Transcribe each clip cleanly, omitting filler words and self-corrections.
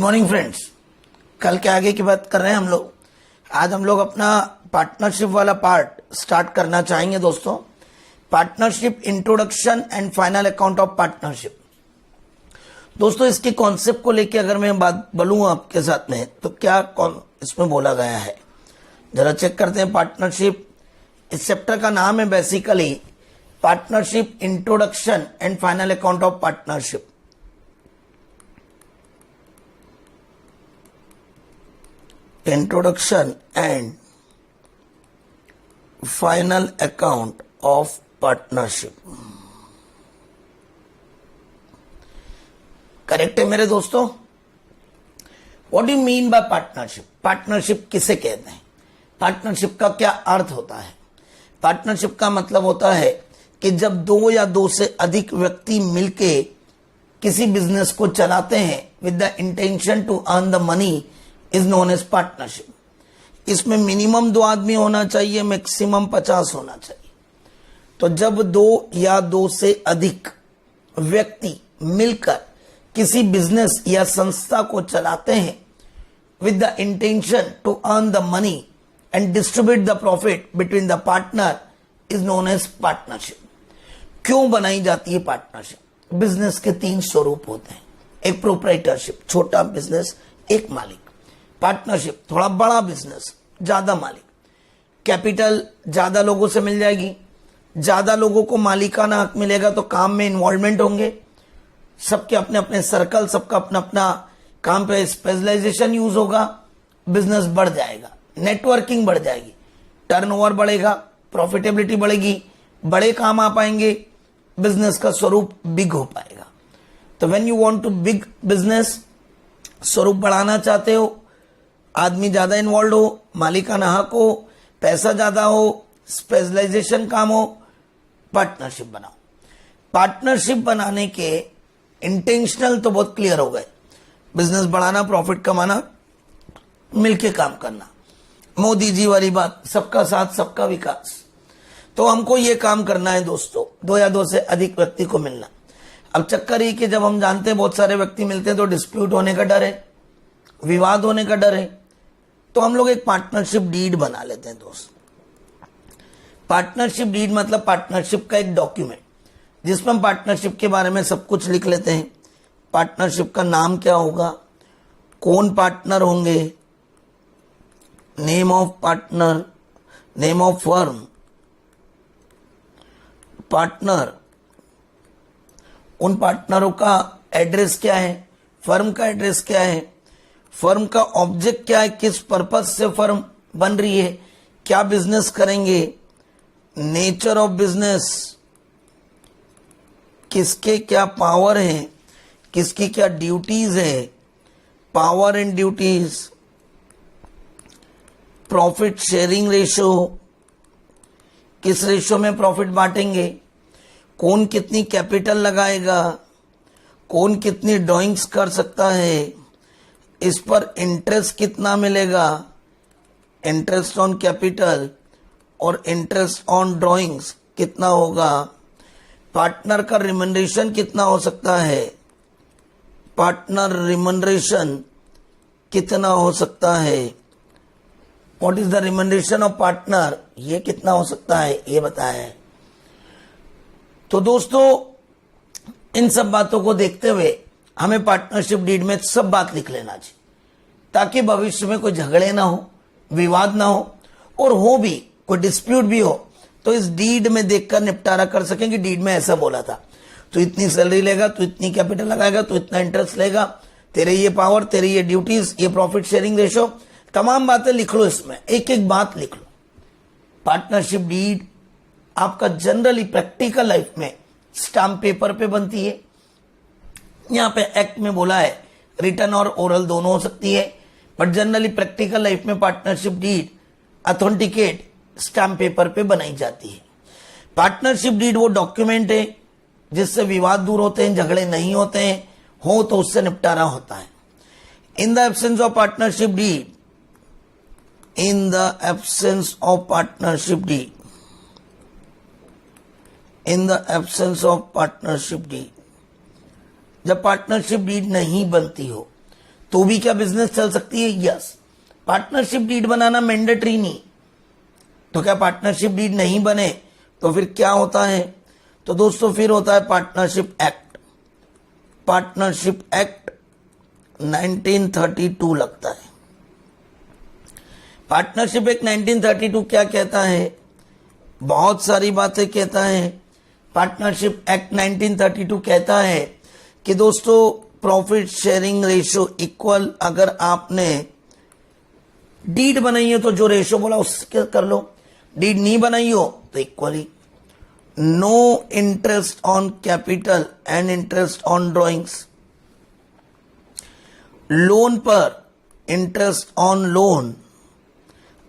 Morning friends, कल के आगे की बात कर रहे हैं हम लोग। आज हम लोग अपना पार्टनरशिप वाला पार्ट स्टार्ट करना चाहेंगे दोस्तों। Partnership introduction and final account of partnership. दोस्तों, इसके कॉन्सेप्ट को लेके अगर मैं बात बोलूँ आपके साथ में तो क्या इसमें बोला गया है, जरा चेक करते हैं। पार्टनरशिप, इस चैप्टर का नाम है basically partnership introduction and final account of partnership. Introduction and final account of partnership. Correct है मेरे दोस्तों। What do you mean by partnership? Partnership किसे कहते हैं? पार्टनरशिप का क्या अर्थ होता है? पार्टनरशिप का मतलब होता है कि जब दो या दो से अधिक व्यक्ति मिलके किसी बिजनेस को चलाते हैं with the intention to earn the money is known as partnership. इसमें मिनिमम 2 आदमी होना चाहिए, मैक्सिमम 50 होना चाहिए। तो जब 2 या 2 से अधिक व्यक्ति मिलकर किसी बिजनेस या संस्था को चलाते हैं with the intention to earn the money and distribute the profit between the partner is known as partnership. क्यों बनाई जाती है पार्टनरशिप? बिजनेस के 3 स्वरूप होते हैं। एक प्रोप्राइटरशिप, छोटा बिजनेस एक मालिक। पार्टनरशिप, थोड़ा बड़ा बिजनेस, ज्यादा मालिक। कैपिटल ज्यादा लोगों से मिल जाएगी, ज्यादा लोगों को मालिकाना हक मिलेगा तो काम में इन्वॉल्वमेंट होंगे, सबके अपने अपने सर्कल, सबका अपना अपना काम पे स्पेशलाइजेशन यूज होगा, बिजनेस बढ़ जाएगा, नेटवर्किंग बढ़ जाएगी, टर्नओवर बढ़ेगा, प्रॉफिटेबिलिटी बढ़ेगी, बड़े काम आ पाएंगे, बिजनेस का स्वरूप बिग हो पाएगा। तो when you want to big business, स्वरूप बढ़ाना चाहते हो, आदमी ज्यादा इन्वॉल्व हो, मालिकाना हक हो, पैसा ज्यादा हो, स्पेशलाइजेशन काम हो, पार्टनरशिप बनाओ। पार्टनरशिप बनाने के इंटेंशनल तो बहुत क्लियर हो गए, बिजनेस बढ़ाना, प्रॉफिट कमाना, मिलके काम करना। मोदी जी वाली बात, सबका साथ सबका विकास। तो हमको ये काम करना है दोस्तों, 2 या 2 से अधिक व्यक्ति को मिलना। अब चक्कर ये कि जब हम जानते हैं बहुत सारे व्यक्ति मिलते हैं तो डिस्प्यूट होने का डर है, विवाद होने का डर है, तो हम लोग एक पार्टनरशिप डीड बना लेते हैं दोस्त। पार्टनरशिप डीड मतलब पार्टनरशिप का एक डॉक्यूमेंट जिसमें हम पार्टनरशिप के बारे में सब कुछ लिख लेते हैं। पार्टनरशिप का नाम क्या होगा, कौन पार्टनर होंगे, name of partner, name of firm, partner, उन पार्टनरों का एड्रेस क्या है, फर्म का एड्रेस क्या है, फर्म का ऑब्जेक्ट क्या है, किस पर्पज से फर्म बन रही है, क्या बिजनेस करेंगे, नेचर ऑफ बिजनेस, किसके क्या पावर है, किसकी क्या ड्यूटीज है, power and duties, profit sharing ratio, किस रेशो में प्रॉफिट बांटेंगे, कौन कितनी कैपिटल लगाएगा, कौन कितनी ड्राइंग्स कर सकता है, इस पर इंटरेस्ट कितना मिलेगा, इंटरेस्ट ऑन कैपिटल और इंटरेस्ट ऑन ड्राइंग्स कितना होगा, पार्टनर का रिमनरेशन कितना हो सकता है, पार्टनर रिमनरेशन कितना हो सकता है, what is the remuneration of partner, ये कितना हो सकता है, ये बताया है। तो दोस्तों, इन सब बातों को देखते हुए हमें पार्टनरशिप डीड में सब बात लिख लेना चाहिए ताकि भविष्य में कोई झगड़े ना हो, विवाद ना हो, और हो भी कोई डिस्प्यूट भी हो तो इस डीड में देखकर निपटारा कर सकें कि डीड में ऐसा बोला था, तो इतनी सैलरी लेगा, तो इतनी कैपिटल लगाएगा, तो इतना इंटरेस्ट लेगा, तेरे ये पावर, तेरी ये ड्यूटीज, ये प्रॉफिट शेयरिंग रेशो, तमाम बातें लिख लो, इसमें एक एक बात लिख लो। पार्टनरशिप डीड आपका जनरली प्रैक्टिकल लाइफ में स्टाम्प पेपर पे बनती है। यहां पे एक्ट में बोला है रिटन और ओरल दोनों हो सकती है, बट जनरली प्रैक्टिकल लाइफ में partnership deed authenticate stamp paper पे बनाई जाती है। पार्टनरशिप डीड वो डॉक्यूमेंट है जिससे विवाद दूर होते हैं, झगड़े नहीं होते हैं, हो तो उससे निपटारा होता है। In the absence of partnership deed, in the absence of partnership deed, in the absence of partnership deed, जब पार्टनरशिप डीड नहीं बनती हो तो भी क्या बिजनेस चल सकती है? यस। पार्टनरशिप डीड बनाना मैंडेटरी नहीं, तो क्या पार्टनरशिप डीड नहीं बने तो फिर क्या होता है? तो दोस्तों फिर होता है पार्टनरशिप एक्ट। पार्टनरशिप एक्ट 1932 लगता है। पार्टनरशिप एक्ट 1932 क्या कहता है? बहुत सारी बातें कहता है। पार्टनरशिप एक्ट 1932 कहता है कि दोस्तों प्रॉफिट शेयरिंग रेशो इक्वल, अगर आपने डीड बनाई है तो जो रेशो बोला उसके कर लो, डीड नहीं बनाई हो तो equally. No interest on capital and interest on drawings. Loan पर इंटरेस्ट ऑन लोन,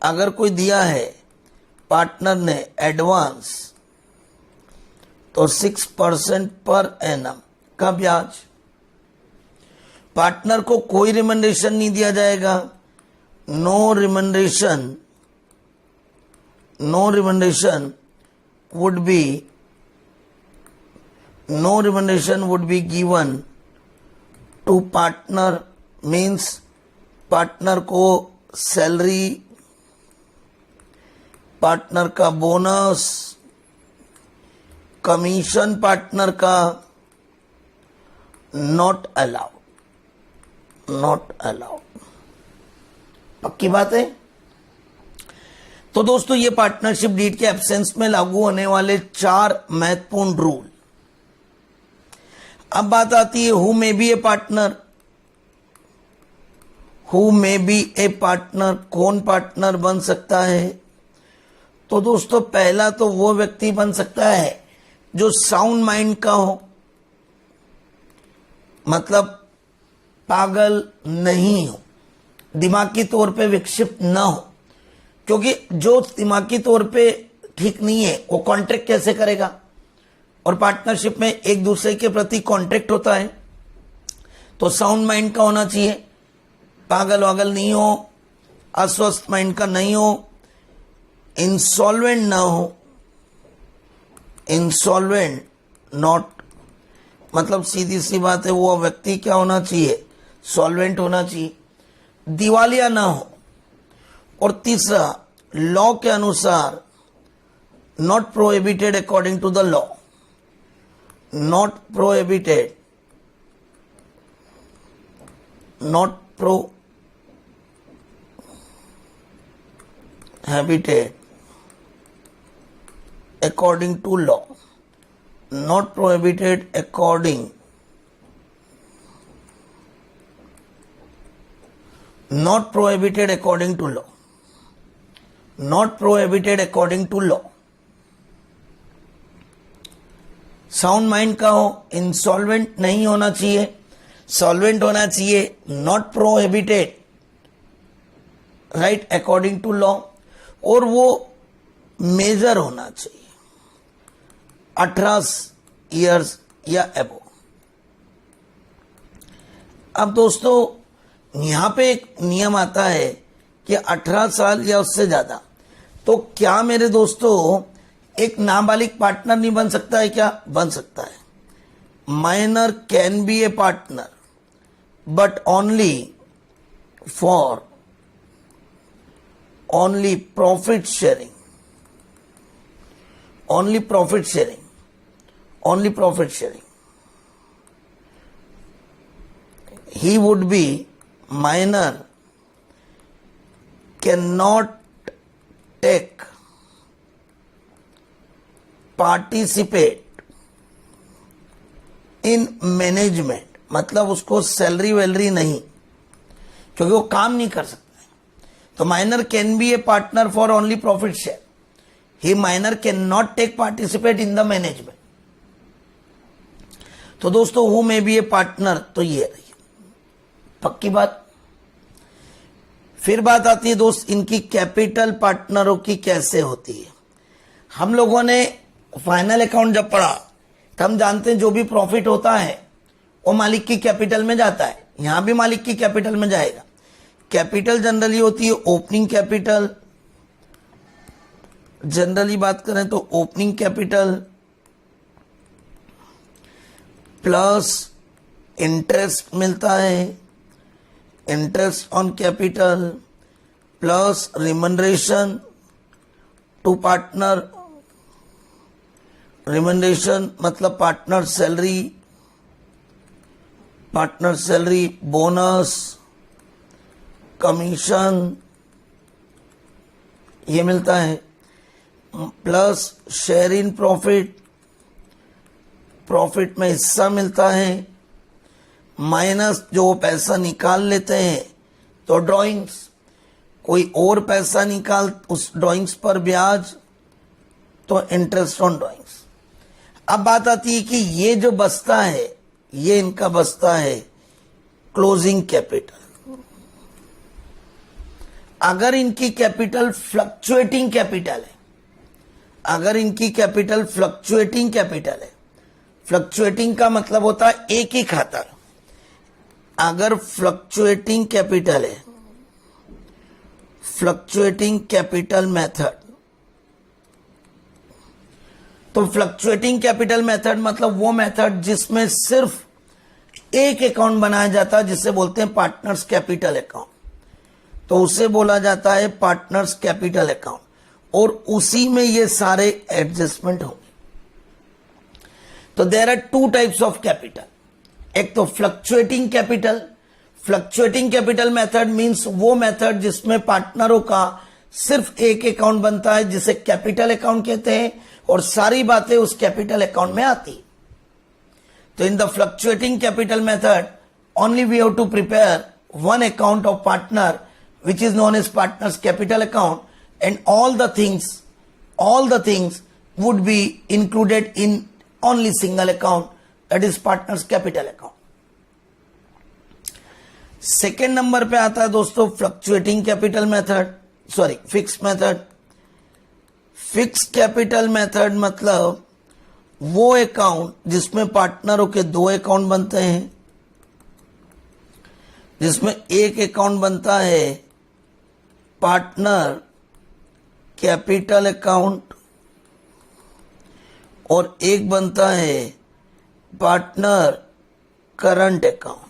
अगर कोई दिया है पार्टनर ने एडवांस तो 6% पर एनम का ब्याज। पार्टनर को कोई रिमंडरेशन नहीं दिया जाएगा। No remuneration would be given to partner, means partner को सैलरी, पार्टनर का बोनस, कमीशन पार्टनर का नॉट अलाउड। पक्की बात है। तो दोस्तों ये पार्टनरशिप डीड के एब्सेंस में लागू होने वाले 4 महत्वपूर्ण रूल। अब बात आती है who may be a partner. Who may be a partner, कौन पार्टनर बन सकता है? तो दोस्तों पहला तो वो व्यक्ति बन सकता है जो साउंड माइंड का हो, मतलब पागल नहीं हो, दिमागी तौर पे विक्षिप्त ना हो। क्योंकि जो दिमागी तौर पे ठीक नहीं है वो कॉन्ट्रैक्ट कैसे करेगा? और पार्टनरशिप में एक दूसरे के प्रति कॉन्ट्रैक्ट होता है, तो साउंड माइंड का होना चाहिए, पागल वागल नहीं हो, अस्वस्थ माइंड का नहीं हो, इंसॉल्वेंट ना हो। इंसॉल्वेंट नॉट, मतलब सीधी सी बात है वो व्यक्ति क्या होना चाहिए? सॉल्वेंट होना चाहिए, दिवालिया ना हो। और तीसरा, लॉ के अनुसार not prohibited according to the law. Not prohibited according to law, not prohibited according to law, not prohibited according to law। Sound mind का हो, इंसॉल्वेंट नहीं होना चाहिए, सॉल्वेंट होना चाहिए, not prohibited, right, according to law, और वो major होना चाहिए 18 ईयर्स या एबो। अब दोस्तों यहां पे एक नियम आता है कि 18 साल या उससे ज्यादा, तो क्या मेरे दोस्तों एक नाबालिग पार्टनर नहीं बन सकता है? क्या बन सकता है। Minor can be a partner but only for profit sharing, only profit sharing। He would be minor, cannot take participate in management, मतलब उसको सैलरी वैलरी नहीं, क्योंकि वो काम नहीं कर सकता है। तो minor can be a partner for only profit share, he minor can not take participate in the management. तो दोस्तों who may be a partner, तो ये रही पक्की बात। फिर बात आती है दोस्त इनकी कैपिटल पार्टनरों की कैसे होती है। हम लोगों ने फाइनल अकाउंट जब पढ़ा तो हम जानते हैं जो भी प्रॉफिट होता है वो मालिक की कैपिटल में जाता है, यहां भी मालिक की कैपिटल में जाएगा। कैपिटल जनरली होती है ओपनिंग कैपिटल, जनरली बात करें तो ओपनिंग कैपिटल प्लस इंटरेस्ट मिलता है, interest on capital plus remuneration to partner, remuneration मतलब पार्टनर सैलरी, बोनस, कमीशन, ये मिलता है, प्लस शेयर इन प्रॉफिट में हिस्सा मिलता है, माइनस जो पैसा निकाल लेते हैं तो ड्राइंग्स, कोई और पैसा निकाल उस ड्राइंग्स पर ब्याज, तो इंटरेस्ट ऑन ड्राइंग्स। अब बात आती है कि ये जो बचता है ये इनका बचता है क्लोजिंग कैपिटल। अगर इनकी कैपिटल फ्लक्चुएटिंग कैपिटल है, अगर इनकी कैपिटल फ्लक्चुएटिंग कैपिटल है, फ्लक्चुएटिंग का मतलब होता है एक ही खाता, अगर फ्लक्चुएटिंग कैपिटल है, फ्लक्चुएटिंग कैपिटल मेथड, तो फ्लक्चुएटिंग कैपिटल मेथड मतलब वो मेथड जिसमें सिर्फ एक अकाउंट बनाया जाता है जिसे बोलते हैं पार्टनर्स कैपिटल अकाउंट, तो उसे बोला जाता है पार्टनर्स कैपिटल अकाउंट, और उसी में ये सारे एडजस्टमेंट होंगे। तो there are two types of capital, एक तो fluctuating capital. Fluctuating capital method means वो मेथड जिसमें पार्टनरों का सिर्फ एक अकाउंट बनता है जिसे कैपिटल अकाउंट कहते हैं, और सारी बातें उस कैपिटल अकाउंट में आती। तो in the fluctuating capital method only we have to prepare one account of partner which is known as partners capital account, and all the things would be included in only single account, that is partners capital account. Second number पे आता है दोस्तों fluctuating capital method, sorry fix method. Fix capital method मतलब वो account जिसमें पार्टनरों के दो account बनते हैं, जिसमें एक अकाउंट बनता है पार्टनर कैपिटल अकाउंट और एक बनता है पार्टनर करंट अकाउंट।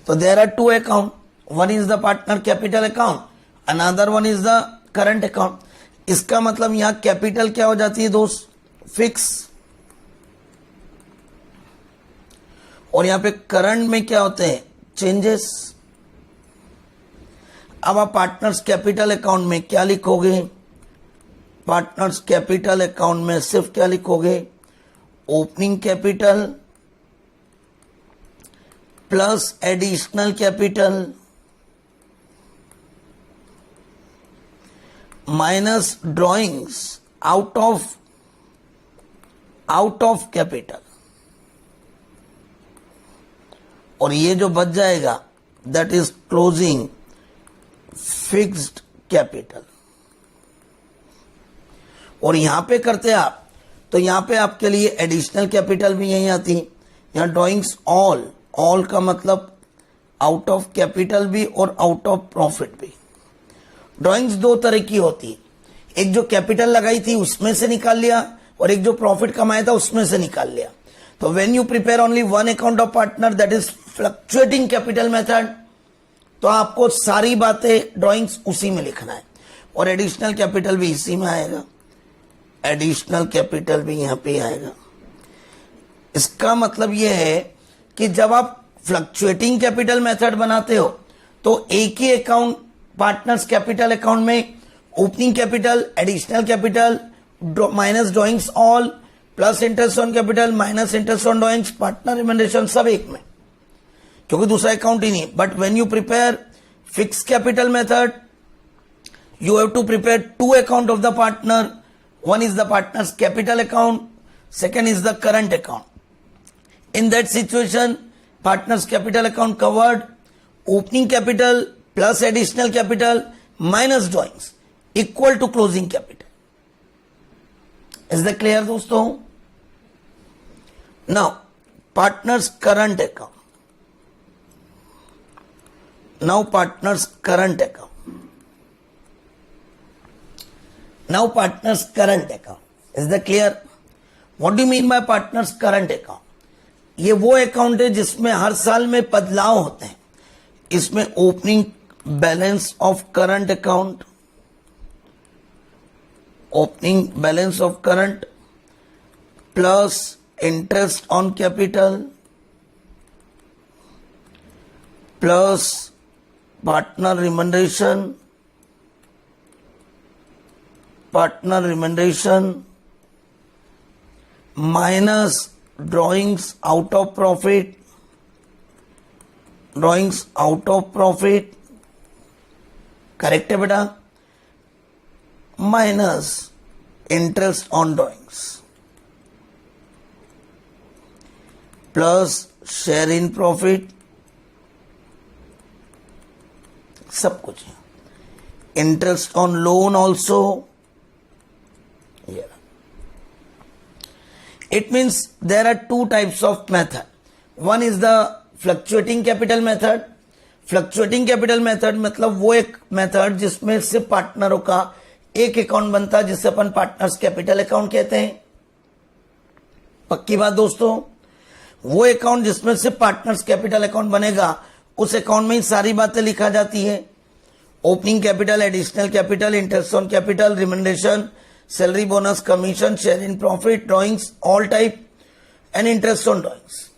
तो there are two account, one is the partner capital account, another one is the current account. इसका मतलब यहां कैपिटल क्या हो जाती है दोस्त, फिक्स, और यहां पे करंट में क्या होते हैं, चेंजेस। अब आप पार्टनर्स कैपिटल अकाउंट में क्या लिखोगे, पार्टनर्स कैपिटल अकाउंट में सिर्फ क्या लिखोगे, opening capital plus additional capital minus drawings out of capital, और ये जो बच जाएगा that is closing fixed capital. और यहां पे करते आप तो यहां पे आपके लिए एडिशनल कैपिटल भी यहीं आती है। यहां ड्रॉइंग्स ऑल का मतलब आउट ऑफ कैपिटल भी और आउट ऑफ प्रॉफिट भी। ड्रॉइंग्स दो तरह की होती है, एक जो कैपिटल लगाई थी उसमें से निकाल लिया, और एक जो प्रॉफिट कमाया था उसमें से निकाल लिया। तो when you prepare only one account of partner that is fluctuating capital method, तो आपको सारी बातें ड्राइंग्स उसी में लिखना है, और एडिशनल कैपिटल भी इसी में आएगा, एडिशनल कैपिटल भी यहां पे आएगा। इसका मतलब यह है कि जब आप फ्लक्चुएटिंग कैपिटल मेथड बनाते हो तो एक ही अकाउंट पार्टनर्स कैपिटल अकाउंट में opening capital, additional capital minus drawings all plus interest on capital minus interest on drawings partner recommendation सब एक में, क्योंकि दूसरा अकाउंट ही नहीं। But when you prepare fix capital method you have to prepare two account of the partner. One is the partner's capital account, second is the current account. In that situation, partner's capital account covered, opening capital plus additional capital minus drawings equal to closing capital. Is that clear दोस्तों? Now, partner's current account. Now partner's current account. Now partner's current account. Is that clear? What do you mean by partner's current account? ये वो account है जिसमें हर साल में बदलाव होते हैं। इसमें opening balance of current account, opening balance of current plus interest on capital plus partner remuneration minus drawings out of profit, correct है बेटा, minus interest on drawings plus share in profit, सब कुछ है, interest on loan also. It means there are two types of method. One is the fluctuating capital method. Fluctuating capital method मतलब वो एक method जिसमें सिर्फ पार्टनरों का एक अकाउंट बनता है जिसे अपन पार्टनर्स कैपिटल अकाउंट कहते हैं। पक्की बात दोस्तों, वो अकाउंट जिसमें सिर्फ पार्टनर्स कैपिटल अकाउंट बनेगा उस अकाउंट में ही सारी बातें लिखा जाती है। Opening capital, additional capital, interest on capital, remuneration, salary, bonus, commission, share in profit, drawings all type and interest on drawings.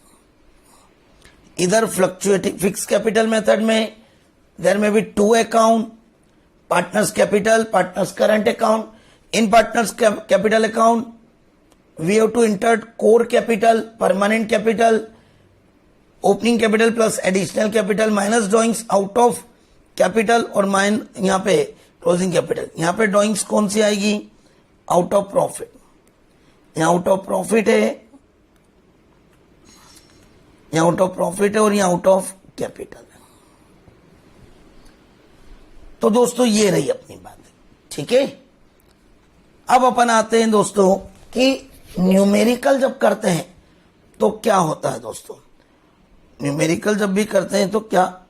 इधर फ्लक्चुएटिंग फिक्स कैपिटल मेथड में there may be two account, partners capital, partners current account. In partners capital account we have to enter core capital, permanent capital, opening capital plus additional capital minus drawings out of capital और माइन यहां पे closing capital. यहां पे drawings कौन सी आएगी? Out of profit. यहां out of profit है, यहां आउट ऑफ प्रॉफिट है और यहां आउट ऑफ कैपिटल है। तो दोस्तों ये रही अपनी बात, ठीक है। अब अपन आते हैं दोस्तों कि न्यूमेरिकल जब करते हैं तो क्या होता है दोस्तों। न्यूमेरिकल जब भी करते हैं तो क्या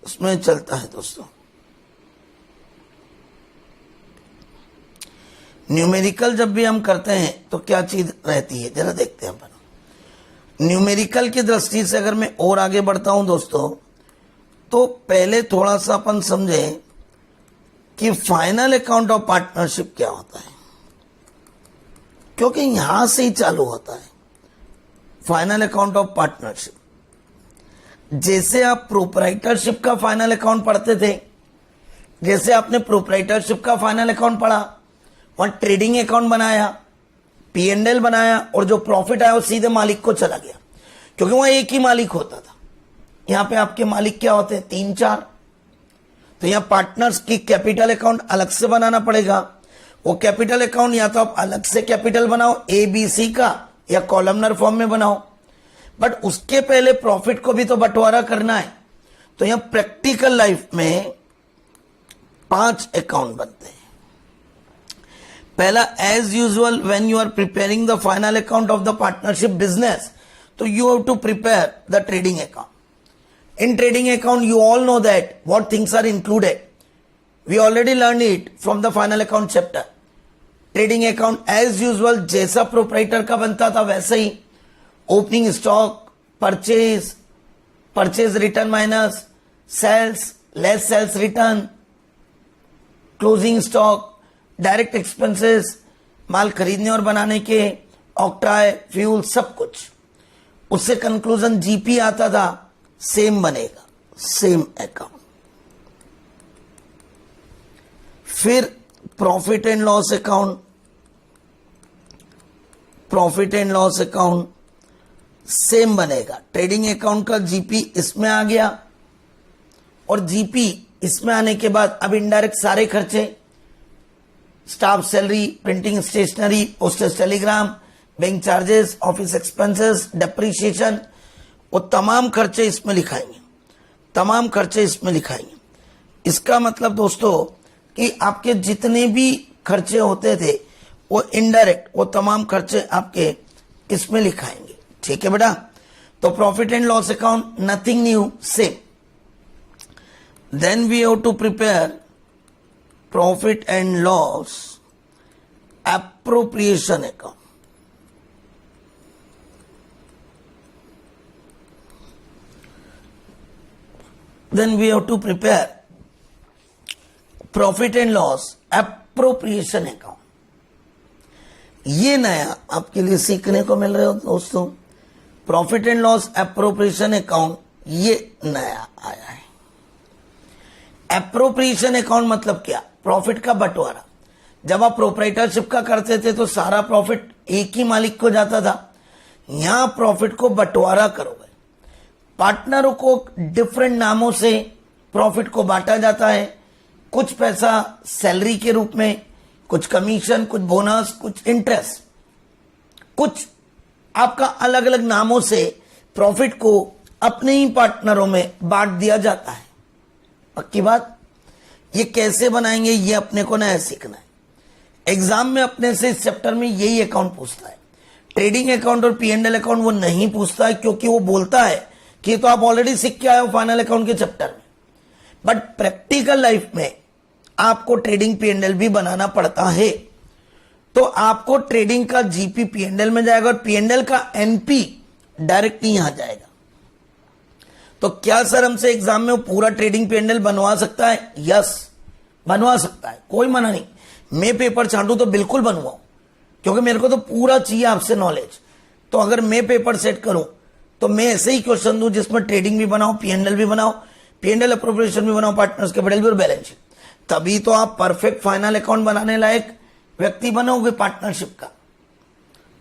उसमें चलता है दोस्तों। न्यूमेरिकल जब भी हम करते हैं तो क्या चीज रहती है, जरा देखते हैं अपन। न्यूमेरिकल की दृष्टि से अगर मैं और आगे बढ़ता हूं दोस्तों, तो पहले थोड़ा सा अपन समझें कि फाइनल अकाउंट ऑफ पार्टनरशिप क्या होता है, क्योंकि यहां से ही चालू होता है फाइनल अकाउंट ऑफ पार्टनरशिप। जैसे आप प्रोप्राइटरशिप का फाइनल अकाउंट पढ़ते थे, जैसे आपने प्रोप्राइटरशिप का फाइनल अकाउंट पढ़ा, वहां ट्रेडिंग अकाउंट बनाया, P&L बनाया और जो प्रॉफिट आया वो सीधे मालिक को चला गया, क्योंकि वहां एक ही मालिक होता था। यहां पे आपके मालिक क्या होते हैं? 3-4। तो यहां पार्टनर्स की कैपिटल अकाउंट अलग से बनाना पड़ेगा। वो कैपिटल अकाउंट या तो आप अलग से कैपिटल बनाओ ABC का, या कॉलमनर फॉर्म में बनाओ, बट उसके पहले प्रॉफिट को भी तो बंटवारा करना है। तो यहां प्रैक्टिकल लाइफ में 5 अकाउंट बनते हैं। पहला, as usual when you are preparing the final account of the partnership business, तो you have to prepare the trading account. In trading account you all know that what things are included. We already learn it from the final account chapter. Trading account as usual जैसा proprietor का बनता था वैसे ही, opening stock, purchase return minus sales, less sales return, closing stock, direct expenses, माल खरीदने और बनाने के, ऑक्ट्राय, फ्यूल, सब कुछ। उससे कंक्लूजन GP आता था, सेम बनेगा, सेम अकाउंट। फिर profit and loss account, profit and loss account same बनेगा। ट्रेडिंग अकाउंट का GP इसमें आ गया, और GP इसमें आने के बाद अब इनडायरेक्ट सारे खर्चे, staff salary, printing stationery, postage telegram, bank charges, office expenses, depreciation, वो तमाम खर्चे इसमें लिखाएंगे, तमाम खर्चे इसमें लिखाएंगे। इसका मतलब दोस्तों कि आपके जितने भी खर्चे होते थे वो इनडायरेक्ट, वो तमाम खर्चे आपके इसमें लिखाएंगे, ठीक है बेटा। तो profit and loss account nothing new, same. Then we have to prepare profit and loss appropriation account. then we have to prepare profit and loss appropriation account. ये नया आपके लिए सीखने को मिल रहे हो दोस्तों, profit and loss appropriation account ये नया आया है। एप्रोप्रिएशन अकाउंट मतलब क्या? प्रॉफिट का बंटवारा। जब आप प्रोप्राइटरशिप का करते थे तो सारा प्रॉफिट एक ही मालिक को जाता था, यहां प्रॉफिट को बंटवारा करोगे, पार्टनरों को डिफरेंट नामों से प्रॉफिट को बांटा जाता है। कुछ पैसा सैलरी के रूप में, कुछ कमीशन, कुछ बोनस, कुछ इंटरेस्ट, कुछ आपका अलग अलग नामों से प्रॉफिट को अपने ही पार्टनरों में बांट दिया जाता है। पक्की बात? ये कैसे बनाएंगे ये अपने को नया सीखना है। एग्जाम में अपने से इस चैप्टर में यही अकाउंट पूछता है। ट्रेडिंग अकाउंट और P&L अकाउंट वो नहीं पूछता है, क्योंकि वो बोलता है कि तो आप ऑलरेडी सीख के आए हो फाइनल अकाउंट के चैप्टर में। बट प्रैक्टिकल लाइफ में आपको ट्रेडिंग P&L भी बनाना पड़ता है, तो आपको ट्रेडिंग का GP P&L में जाएगा और P&L का NP डायरेक्टली यहां जाएगा। तो क्या सर हमसे एग्जाम में वो पूरा ट्रेडिंग P&L बनवा सकता है? यस, बनवा सकता है, कोई मना नहीं। मैं पेपर छांटू तो बिल्कुल बनवाऊं, क्योंकि मेरे को तो पूरा चाहिए आपसे नॉलेज। तो अगर मैं पेपर सेट करूं तो मैं ऐसे ही क्वेश्चन दूं जिसमें ट्रेडिंग भी बनाओ, P&L भी बनाओ, P&L अप्रोप्रिएशन भी बनाओ, पार्टनर्स कैपिटल भी और बैलेंस शीट। तभी तो आप परफेक्ट फाइनल अकाउंट बनाने लायक व्यक्ति बनोगे पार्टनरशिप का।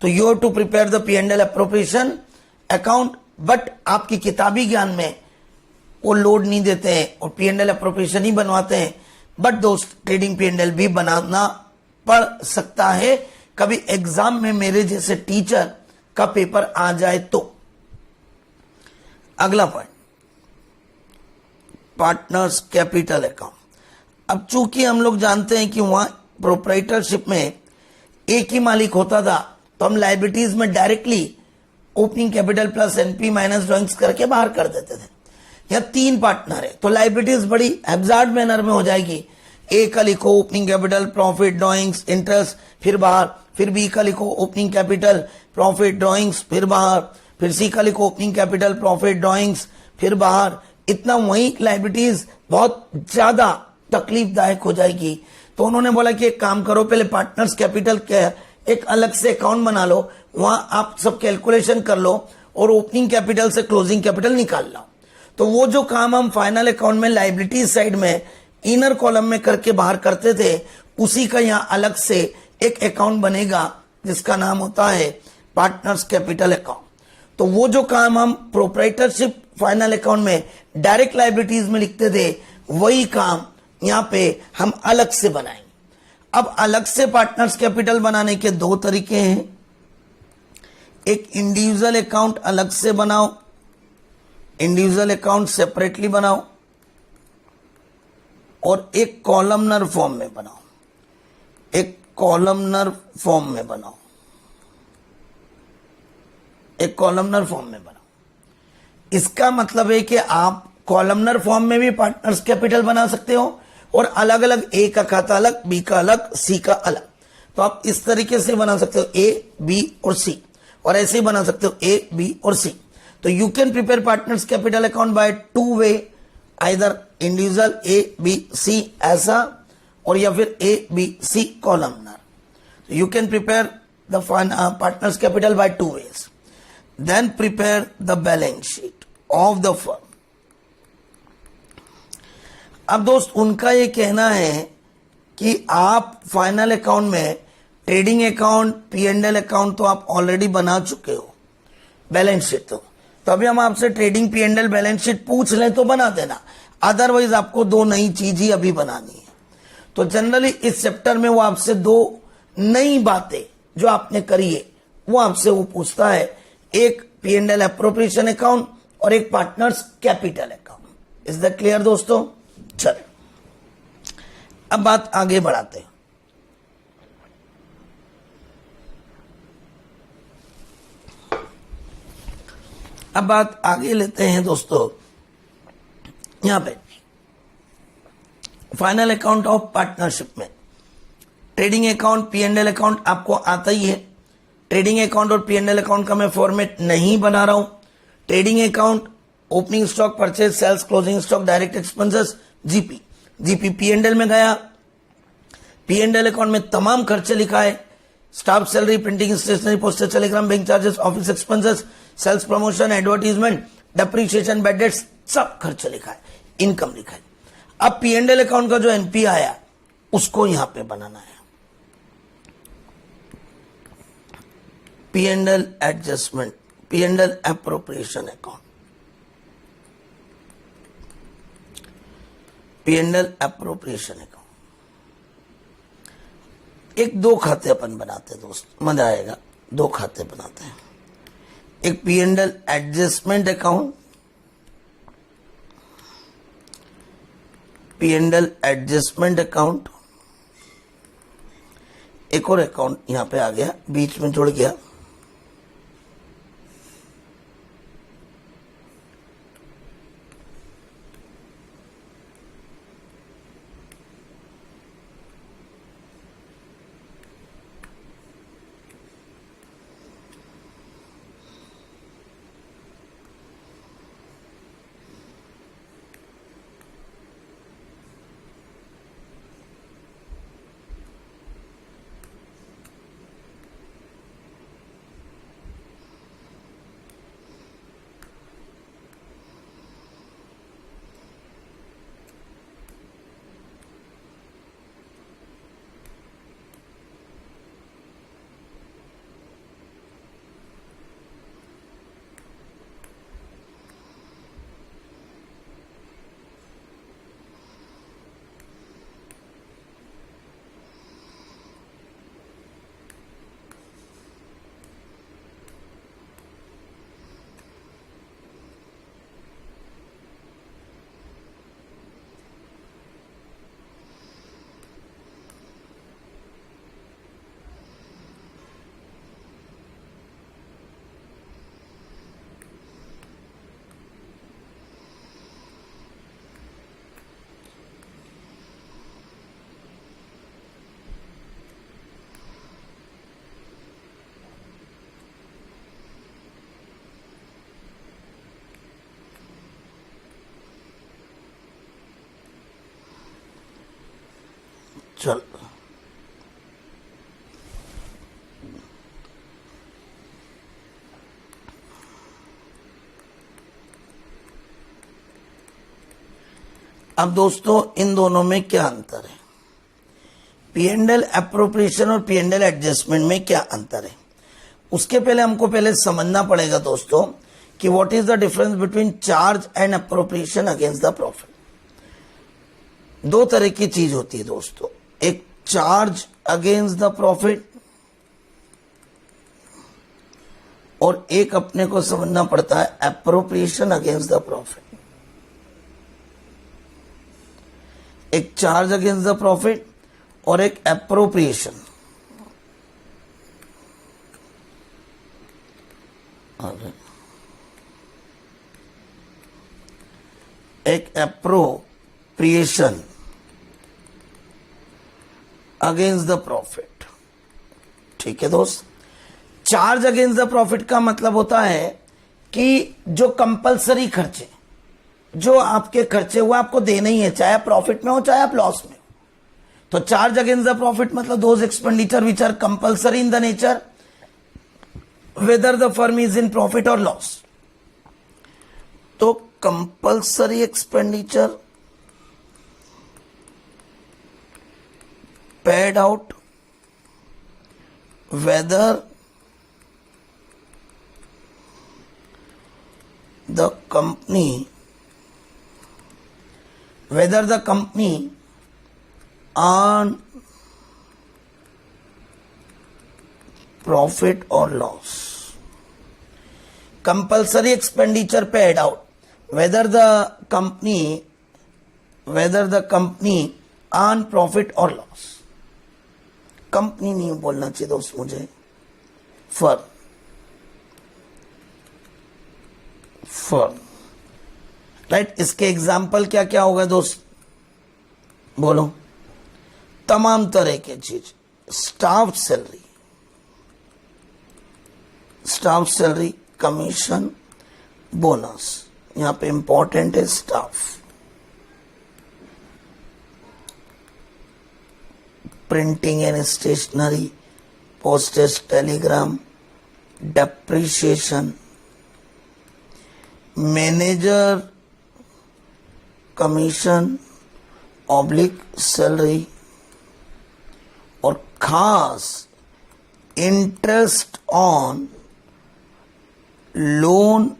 तो you have to prepare the P&L appropriation account, but आपकी किताबी ज्ञान में वो लोड नहीं देते हैं और P&L अप्रोप्रिएशन ही बनवाते हैं। बट दोस्त, ट्रेडिंग P&L भी बनाना पड़ सकता है कभी एग्जाम में मेरे जैसे टीचर का पेपर आ जाए तो। अगला पॉइंट, पार्टनर्स कैपिटल अकाउंट। अब चूंकि हम लोग जानते हैं कि वहां प्रोप्राइटरशिप में एक ही मालिक होता था, तो हम लायबिलिटीज में directly opening capital plus NP minus drawings करके बाहर कर देते थे। यहां 3 पार्टनर है तो लायबिलिटीज बड़ी एब्जॉर्ड मैनर में हो जाएगी। ए का लिखो opening capital, profit, drawings, interest, फिर बाहर। फिर बी का लिखो ओपनिंग कैपिटल, प्रॉफिट, ड्रॉइंग्स, फिर बाहर। फिर सी का लिखो ओपनिंग कैपिटल, प्रॉफिट, ड्रॉइंग्स, फिर बाहर। इतना वही लायबिलिटीज बहुत ज्यादा तकलीफदायक हो जाएगी। तो उन्होंने बोला कि एक काम करो, पहले पार्टनर्स कैपिटल के एक अलग से अकाउंट बना लो, वहां आप सब कैलकुलेशन कर लो और ओपनिंग कैपिटल से क्लोजिंग कैपिटल निकाल लो। तो वो जो काम हम फाइनल अकाउंट में लायबिलिटीज साइड में इनर कॉलम में करके बाहर करते थे, उसी का यहां अलग से एक अकाउंट बनेगा जिसका नाम होता है पार्टनर्स कैपिटल अकाउंट। तो वो जो काम हम प्रोप्राइटरशिप फाइनल अकाउंट में डायरेक्ट लायबिलिटीज में लिखते थे, वही काम यहां पे हम अलग से बनाएंगे। अब अलग से पार्टनर्स कैपिटल बनाने के 2 तरीके हैं। एक इंडिविजुअल अकाउंट अलग से बनाओ, इंडिविजुअल अकाउंट सेपरेटली बनाओ, और एक कॉलमनर फॉर्म में बनाओ, एक कॉलमनर फॉर्म में बनाओ, एक कॉलमनर फॉर्म में बनाओ। इसका मतलब है कि आप कॉलमनर फॉर्म में भी पार्टनर्स कैपिटल बना सकते हो और अलग अलग, ए का खाता अलग, बी का अलग, सी का अलग। तो आप इस तरीके से बना सकते हो ए, बी और सी, और ऐसे ही बना सकते हो ए, बी और सी। तो you can prepare partners capital account by 2 way, either individual a, B, c ऐसा, और या फिर ए, B, c columnar. You can prepare the partners capital by 2 ways. Then prepare the balance sheet of the firm. अब दोस्त, उनका ये कहना है कि आप फाइनल अकाउंट में ट्रेडिंग अकाउंट, P&L अकाउंट तो आप ऑलरेडी बना चुके हो, बैलेंस शीट तो अभी हम आपसे ट्रेडिंग P&L बैलेंस शीट पूछ लें तो बना देना, अदरवाइज आपको 2 नई चीज ही अभी बनानी है। तो जनरली इस चैप्टर में वो आपसे 2 नई बातें जो आपने करी है वो आपसे वो पूछता है, एक P&L अप्रोप्रिएशन अकाउंट और एक partners capital account. Is that clear दोस्तों? चलिए अब बात आगे बढ़ाते हैं। अब बात आगे लेते हैं दोस्तों, यहां पे फाइनल अकाउंट ऑफ पार्टनरशिप में ट्रेडिंग अकाउंट, P&L अकाउंट आपको आता ही है। ट्रेडिंग अकाउंट और P&L अकाउंट का मैं फॉर्मेट नहीं बना रहा हूं। Trading account opening stock, purchase, sales, closing stock, direct expenses, GP. GP P&L में गया। P&L अकाउंट में तमाम खर्चे लिखा है, staff salary, printing, stationery, postage, telegram, bank charges, office expenses, sales promotion, advertisement, depreciation, bad debts, सब खर्चे लिखा है, इनकम लिखा है। अब P&L अकाउंट का जो एनपी आया उसको यहां पे बनाना है। P&L adjustment, P&L appropriation account, P&L appropriation account. एक दो खाते अपन बनाते हैं दोस्त, मजा आएगा। दो खाते बनाते हैं, एक P&L adjustment account, P&L adjustment account, एक और अकाउंट यहां पे आ गया, बीच में जुड़ गया, चल अब दोस्तों इन दोनों में क्या अंतर है? P&L एप्रोप्रिएशन और P&L एडजस्टमेंट में क्या अंतर है? उसके पहले हमको पहले समझना पड़ेगा दोस्तों कि what is the difference between charge and appropriation against the profit. दो तरह की चीज होती है दोस्तों, एक चार्ज अगेंस्ट द प्रॉफिट और एक अपने को समझना पड़ता है एप्रोप्रिएशन अगेंस्ट द प्रॉफिट। एक चार्ज अगेंस्ट द प्रॉफिट और एक एप्रोप्रिएशन। एक एप्रोप्रिएशन अगेंस्ट द प्रॉफिट। ठीक है दोस्त, चार्ज अगेंस्ट द प्रॉफिट का मतलब होता है कि जो कंपलसरी खर्चे, जो आपके खर्चे हुए आपको देने ही है, चाहे प्रॉफिट में हो चाहे आप लॉस में हो। तो चार्ज अगेंस्ट द प्रॉफिट मतलब those expenditure which are compulsory in the nature whether the firm is in profit और लॉस। तो compulsory expenditure paid out whether the company earn profit or loss. Compulsory expenditure paid out whether the company earn profit or loss. Company नहीं बोलना चाहिए दोस्त मुझे, firm right. इसके example क्या क्या होगा दोस्त, बोलो? तमाम तरह के चीज, स्टाफ सैलरी, कमीशन, बोनस, यहां पे इंपॉर्टेंट है staff, printing and stationery, postage, telegram, depreciation, manager commission oblique salary, और खास interest on loan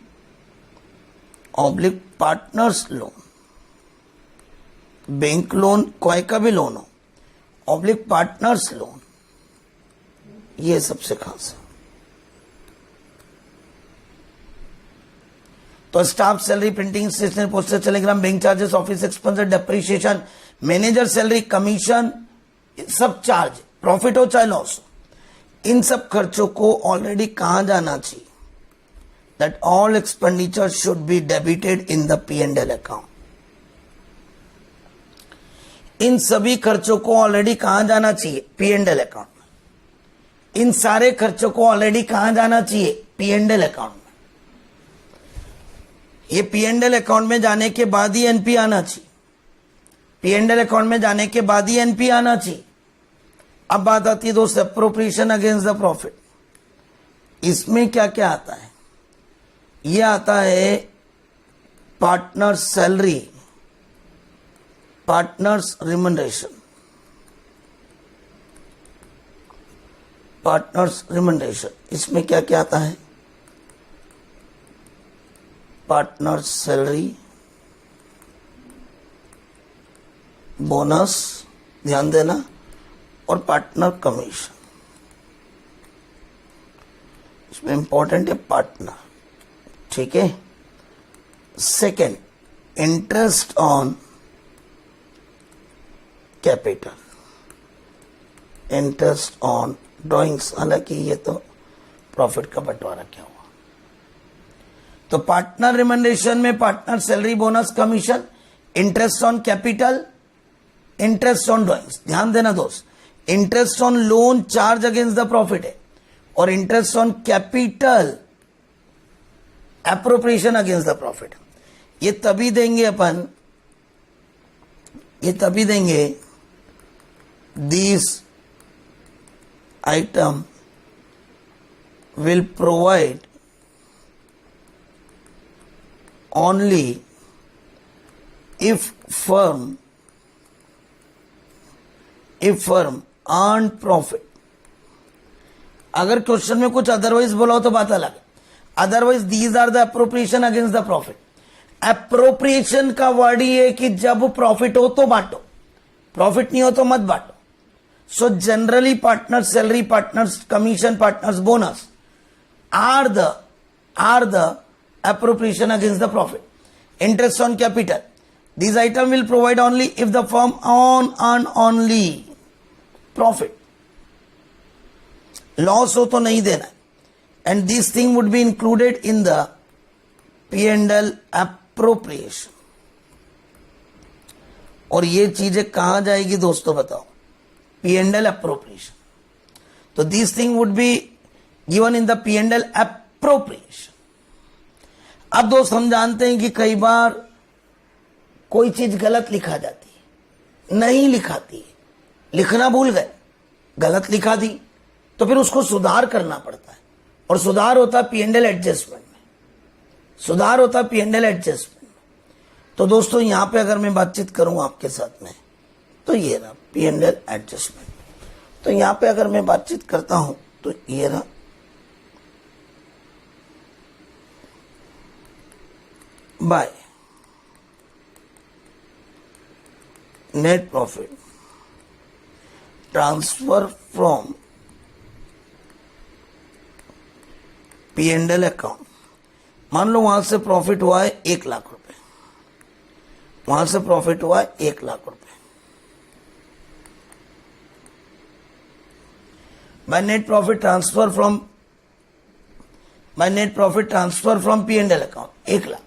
oblique partners loan, bank loan कोई का भी लोन हो, ऑब्लिक पार्टनर्स लोन, ये सबसे खास है। तो staff salary, printing, stationery, postage, telegram, bank charges, office expenses, depreciation, manager salary, commission, सब चार्ज, प्रॉफिट हो चाहे लॉस हो, इन सब खर्चों को ऑलरेडी कहां जाना चाहिए? That all expenditure should be debited in the P&L account. इन सभी खर्चों को ऑलरेडी कहां जाना चाहिए? P&L अकाउंट में। इन सारे खर्चों को ऑलरेडी कहां जाना चाहिए? P&L अकाउंट में। ये P&L अकाउंट में जाने के बाद ही एनपी आना चाहिए। P&L अकाउंट में जाने के बाद ही एनपी आना चाहिए। अब बात आती है दोस्त अप्रोप्रिएशन अगेंस्ट द प्रॉफिट। इसमें क्या क्या आता है? यह आता है पार्टनर सैलरी, पार्टनर्स रिमनरेशन, पार्टनर्स रिमनरेशन। इसमें क्या क्या आता है? पार्टनर सैलरी, बोनस, ध्यान देना, और पार्टनर कमीशन। इसमें इंपॉर्टेंट है पार्टनर, ठीक है। Second, interest on capital, interest on drawings. हालांकि ये तो प्रॉफिट का बंटवारा क्या हुआ। तो पार्टनर रिमनरेशन में partner salary, bonus, commission, interest on capital, interest on drawings. ध्यान देना दोस्त, interest on loan charge against the profit है, और interest on capital appropriation against the profit. ये तभी देंगे अपन, ये तभी देंगे this item will provide only if firm earn profit। अगर क्वेश्चन में कुछ अदरवाइज बोला हो तो बात अलग है। Otherwise these are the appropriation against the profit. Appropriation का वर्ड ही है कि जब प्रॉफिट हो तो बांटो, प्रॉफिट नहीं हो तो मत बांटो। So generally partner salary, partners commission, partners bonus are the appropriation against the profit. Interest on capital, these item will provide only if the firm earn only profit. Loss हो तो नहीं देना है, and this thing would be included in the P&L appropriation। और ये चीजें कहां जाएगी दोस्तों बताओ? P&L appropriation। तो this thing would be given in the P&L appropriation। अब दोस्त हम जानते हैं कि कई बार कोई चीज गलत लिखा जाती है, नहीं लिखाती है, लिखना भूल गए, गलत लिखा दी, तो फिर उसको सुधार करना पड़ता है। और सुधार होता है P&L एडजस्टमेंट में, सुधार होता है P&L एडजस्टमेंट में। तो दोस्तों यहां पे अगर मैं बातचीत करूं आपके साथ में, तो ये रहा P&L एडजस्टमेंट। तो यहां पे अगर मैं बातचीत करता हूं तो ये रहा by net profit transfer from P&L account. मान लो वहां से प्रॉफिट हुआ है 1 लाख रुपए, वहां से प्रॉफिट हुआ है 1 लाख रुपए। by net profit transfer from P&L account 1 lakh.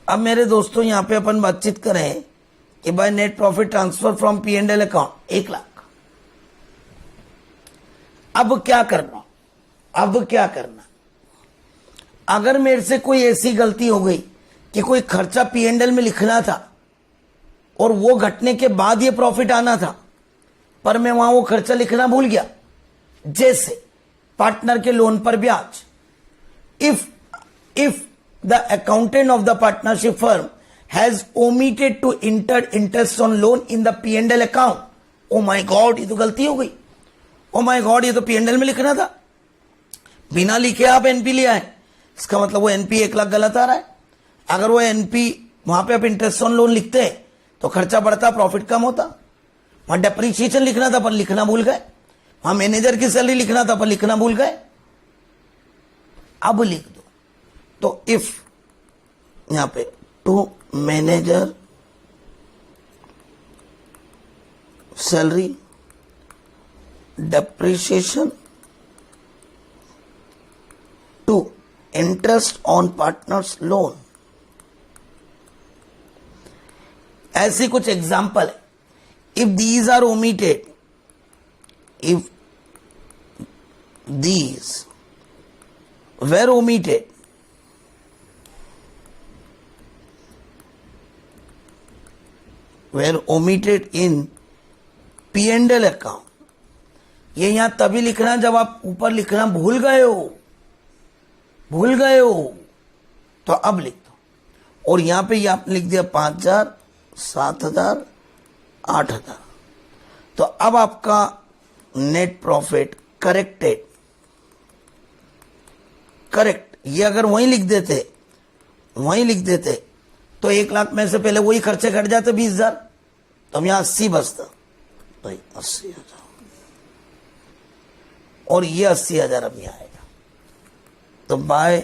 अब मेरे दोस्तों यहां पे अपन बातचीत करें कि by net profit transfer from P&L account 1 lakh. अब क्या करना? अगर मेरे से कोई ऐसी गलती हो गई कि कोई खर्चा P&L में लिखना था और वो घटने के बाद ये प्रॉफिट आना था, पर मैं वहां वो खर्चा लिखना भूल गया, जैसे पार्टनर के लोन पर ब्याज, if the accountant of the partnership firm has omitted to enter interest on loan in the P&L account, oh my God, ये तो गलती हो गई, oh my God, ये तो P&L में लिखना था, बिना लिखे आप एनपी लिया है, इसका मतलब वो एनपी 1 लाख गलत आ रहा है। अगर वो एनपी वहां पे आप इंटरेस्ट ऑन लोन लिखते तो खर्चा बढ़ता, प्रॉफिट कम होता। वहां डेप्रीशिएशन लिखना था पर लिखना भूल गए, वहां मैनेजर की सैलरी लिखना था पर लिखना भूल गए, अब लिख दो। तो इफ यहां पे to manager salary depreciation to interest on partners loan, ऐसी कुछ एग्जाम्पल है। If these are omitted, if these were omitted, were omitted in P&L account, ये यहां तभी लिखना जब आप ऊपर लिखना भूल गए हो, तो अब लिख दो। और यहां पे ये आपने लिख दिया 5,000, 7,000, 8,000, तो अब आपका नेट प्रॉफिट करेक्ट, ये अगर वहीं लिख देते तो 1 लाख में से पहले वही खर्चे घट जाते 20,000, तो हम यहां 80 बचता, तो 80,000, और ये 80,000 अब यहां आएगा। तो बाय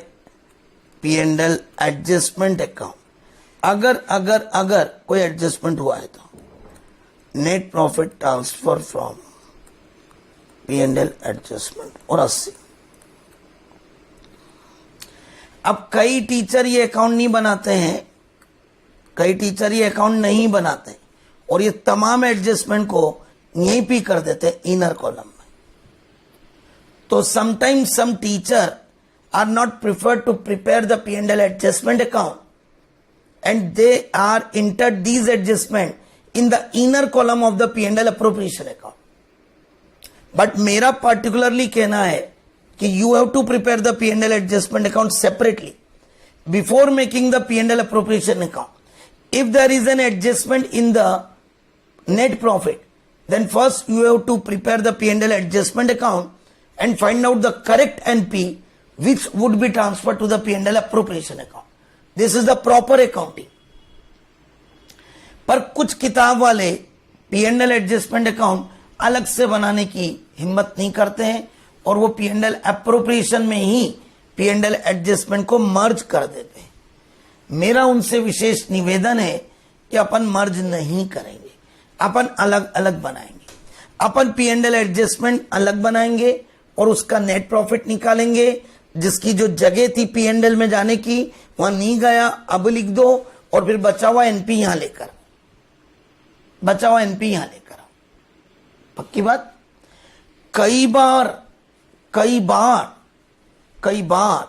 P&L एडजस्टमेंट अकाउंट, अगर कोई एडजस्टमेंट हुआ है तो net profit transfer from P&L adjustment, और 80। अब कई टीचर ये अकाउंट नहीं बनाते हैं, और ये तमाम एडजस्टमेंट को यहीं पे कर देते हैं इनर कॉलम में। तो sometimes some teacher are not preferred to prepare the P&L adjustment account, and they are entered these adjustment in the inner column of the P&L appropriation account. But मेरा particularly कहना है कि you have to prepare the P&L adjustment account separately before making the P&L appropriation account. If there is an adjustment in the net profit, then first you have to prepare the P&L adjustment account and find out the correct NP which would be transferred to the P&L appropriation account. This is the proper accounting. पर कुछ किताब वाले P&L adjustment account अलग से बनाने की हिम्मत नहीं करते हैं, और वो P&L एप्रोप्रिएशन में ही P&L एडजस्टमेंट को मर्ज कर देते हैं। मेरा उनसे विशेष निवेदन है कि अपन मर्ज नहीं करेंगे, अपन अलग अलग बनाएंगे। अपन P&L एडजस्टमेंट अलग बनाएंगे और उसका नेट प्रॉफिट निकालेंगे, जिसकी जो जगह थी P&L में जाने की वहां नहीं गया, अब लिख दो, और फिर बचा हुआ एनपी यहां लेकर पक्की बात। कई बार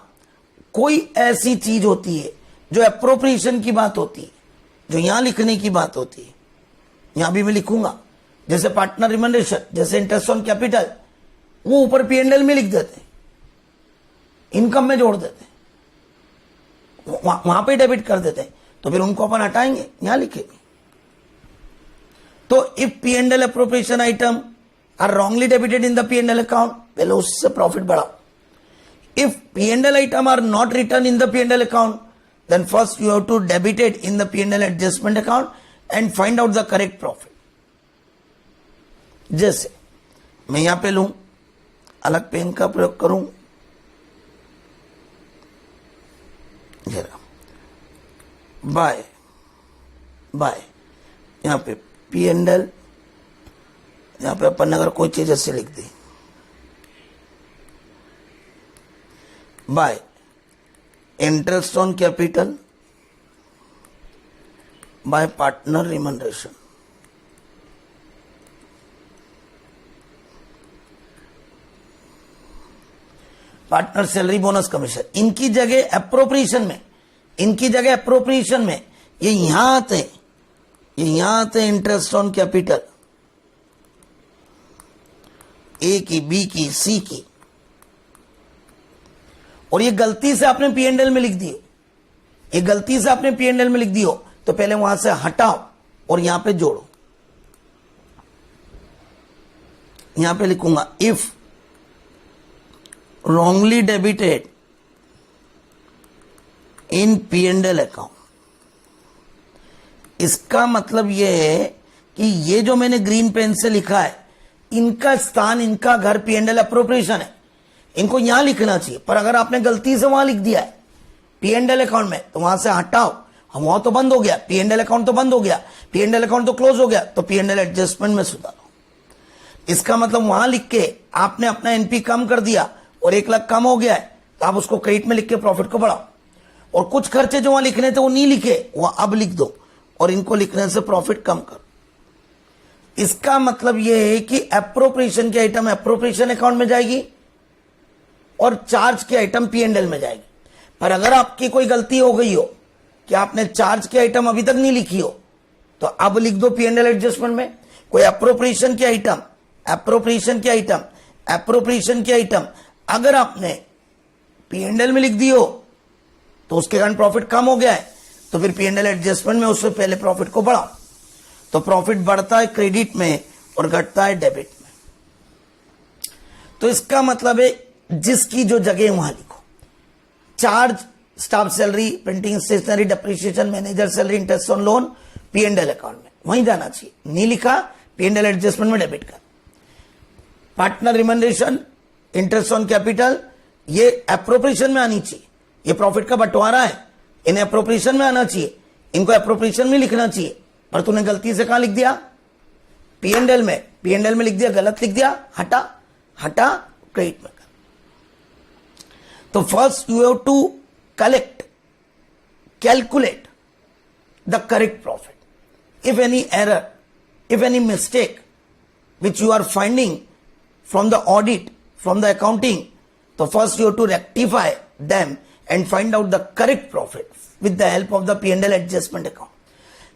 कोई ऐसी चीज होती है जो एप्रोप्रिएशन की बात होती है, जो यहां लिखने की बात होती है, यहां भी मैं लिखूंगा, जैसे पार्टनर रिमंडरेशन, जैसे इंटरेस्ट ऑन कैपिटल, वो ऊपर P&L में लिख देते हैं, इनकम में जोड़ देते हैं, वहां पे डेबिट कर देते हैं, तो फिर उनको अपन हटाएंगे, यहां लिखेंगे। तो if P&L appropriation item are wrongly debited in the P&L account, पहले उससे प्रॉफिट बढ़ाओ। If P&L item are not written in the P&L account, then first you have to debit it in the P&L adjustment account and find out the correct profit. जैसे मैं यहां पे लूं, अलग pen का प्रयोग करूं, बाय यहां पे P&L, यहां पे अपन अगर कोई चीज ऐसे लिख दी, by interest on capital by partner remuneration, partner salary bonus commission, इनकी जगह अप्रोप्रिएशन में ये यहां आते हैं, इंटरेस्ट ऑन कैपिटल ए की, बी की, सी की, और ये गलती से आपने P&L में लिख दी, तो पहले वहां से हटाओ और यहां पे जोड़ो। यहां पे लिखूंगा if wrongly debited in P&L account. इसका मतलब यह है कि ये जो मैंने ग्रीन पेन से लिखा है, इनका स्थान, इनका घर P&L अप्रोप्रिएशन है, इनको यहां लिखना चाहिए। पर अगर आपने गलती से वहां लिख दिया है P&L अकाउंट में, तो वहां से हटाओ, हम वहां तो बंद हो गया, P&L अकाउंट तो बंद हो गया, P&L अकाउंट तो क्लोज हो गया, तो P&L एडजस्टमेंट में सुधारो। इसका मतलब वहां लिख के आपने अपना एनपी कम कर दिया और 1 लाख कम हो गया है, तो आप उसको क्रेडिट में लिख के प्रॉफिट को बढ़ाओ, और कुछ खर्चे जो वहां लिखने थे वो नहीं लिखे, वो अब लिख दो, और इनको लिखने से प्रॉफिट कम करो। इसका मतलब यह है कि एप्रोप्रिएशन की आइटम एप्रोप्रिएशन अकाउंट में जाएगी और चार्ज की आइटम P&L में जाएगी। पर अगर आपकी कोई गलती हो गई हो कि आपने चार्ज की आइटम अभी तक नहीं लिखी हो, तो अब लिख दो P&L एडजस्टमेंट में। कोई एप्रोप्रिएशन की आइटम अगर आपने P&L में लिख दी हो, तो उसके कारण प्रॉफिट कम हो गया है, तो फिर P&L एडजस्टमेंट में उससे पहले प्रॉफिट को बढ़ाओ, तो प्रॉफिट बढ़ता है क्रेडिट में और घटता है डेबिट में। तो इसका मतलब है जिसकी जो जगह वहां लिखो, charge, staff salary, printing stationery, depreciation, manager salary, interest on loan P&L account में वहीं जाना चाहिए। नहीं लिखा P&L एडजस्टमेंट में डेबिट कर। पार्टनर रिमंडरेशन, इंटरेस्ट ऑन कैपिटल, ये एप्रोप्रिएशन में आनी चाहिए। ये प्रॉफिट का बंटवारा है, इन्हें एप्रोप्रिएशन में आना चाहिए, इनको एप्रोप्रिएशन में लिखना चाहिए। पर तूने गलती से कहां लिख दिया? P&L में लिख दिया, गलत लिख दिया, हटा क्रेडिट में कर। तो first you have to calculate the correct profit. If any error, if any mistake which you are finding from the audit, from the accounting, so first you have to rectify them and find out the correct profit with the help of the P&L adjustment account.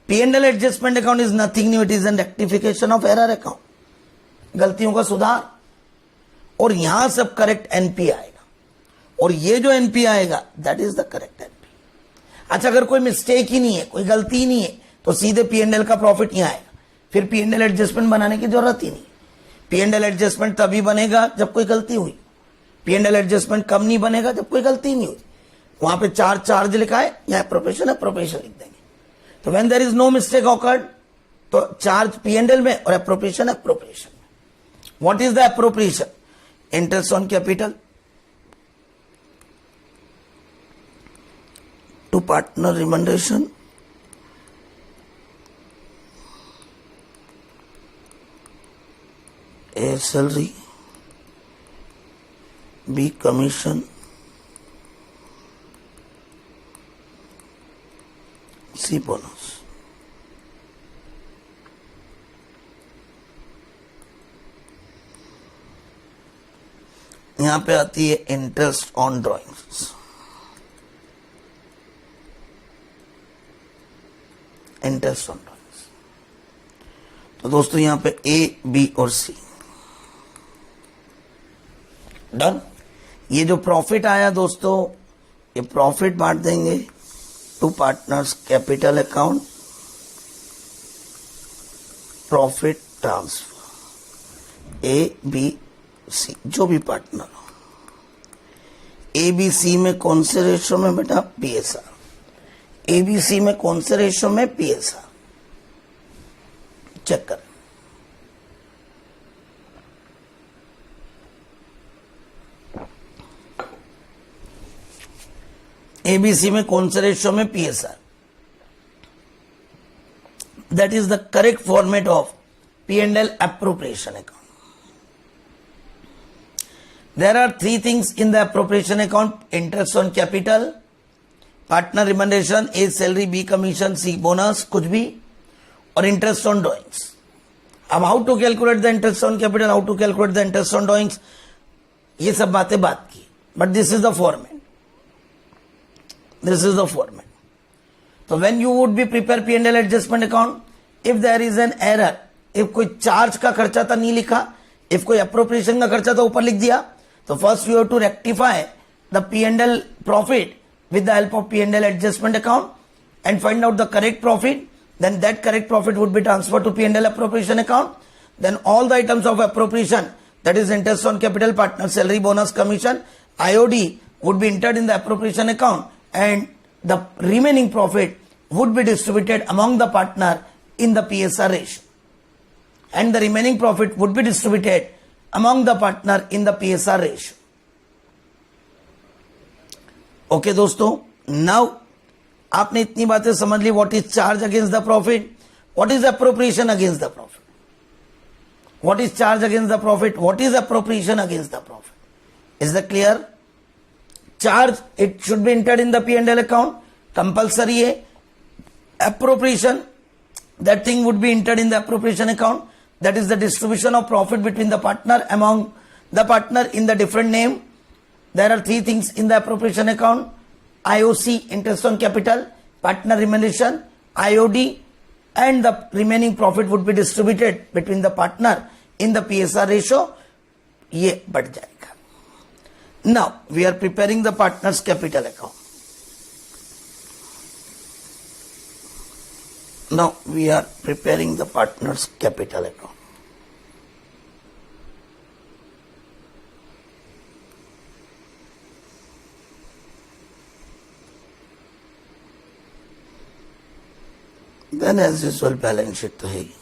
P&L adjustment account is nothing new, it is a rectification of error account, गलतियों का सुधार। और यहां सब correct NP आएगा, और ये जो एनपी आएगा that is the correct NP. अच्छा, अगर कोई मिस्टेक ही नहीं है, कोई गलती ही नहीं है, तो सीधे P&L का प्रॉफिट यहां आएगा, फिर P&L एडजस्टमेंट बनाने की जरूरत ही नहीं। P&L एडजस्टमेंट तभी बनेगा जब कोई गलती हुई, P&L एडजस्टमेंट कब नहीं बनेगा? जब कोई गलती नहीं हुई। वहां पे चार्ज लिखा है, या एप्रोप्रिएशन लिख देंगे। तो when there is no mistake occurred, तो चार्ज P&L में और एप्रोप्रिएशन में। What is the appropriation? Interest on capital to partner remuneration, A salary, B commission, C bonus। यहां पे आती है इंटरेस्ट ऑन ड्रॉइंग्स। तो दोस्तों यहां पे A, B और C डन। ये जो प्रॉफिट आया दोस्तों, ये प्रॉफिट बांट देंगे to partners capital account, profit transfer A, B, C, जो भी पार्टनर हो। A, B, C में कौन से रेशो में बेटा? PSR। A, B, C में कौन से रेशो में? PSR। चेक कर। ABC में कौन से रेशियो में? PSR। That is the correct format of P&L appropriation account. There are 3 things in the appropriation account: interest on capital, partner remuneration, A salary, B commission, C bonus, कुछ भी, और interest on drawings. अब how to calculate the interest on capital, how to calculate the interest on drawings, ये सब बातें बात की। but this is the format. This is the format. So when you would be prepare P&L adjustment account, if there is an error, if कोई charge का खर्चा था नहीं लिखा, if कोई appropriation का खर्चा था ऊपर लिख दिया, तो first you have to rectify the P&L profit with the help of P&L adjustment account and find out the correct profit. Then that correct profit would be transferred to P&L appropriation account. Then all the items of appropriation, that is interest on capital, partner salary, bonus, commission, IOD would be entered in the appropriation account, and the remaining profit would be distributed among the partner in the PSR ratio. And the remaining profit would be distributed among the partner in the PSR ratio. Okay दोस्तों, now आपने इतनी बातें समझ ली. What is charge against the profit? What is appropriation against the profit? What is charge against the profit? What is appropriation against the profit? Is that clear? Charge, it should be entered in the P&L account. Compulsory है. Appropriation, that thing would be entered in the appropriation account. That is the distribution of profit between the partner among the partner in the different name. There are three things in the appropriation account: IOC, interest on capital, partner remuneration, IOD, and the remaining profit would be distributed between the partner in the PSR ratio. ये बढ़ जाएगा. Now we are preparing the partner's capital account. Now we are preparing the partner's capital account. Then as usual balance sheet तो है ही.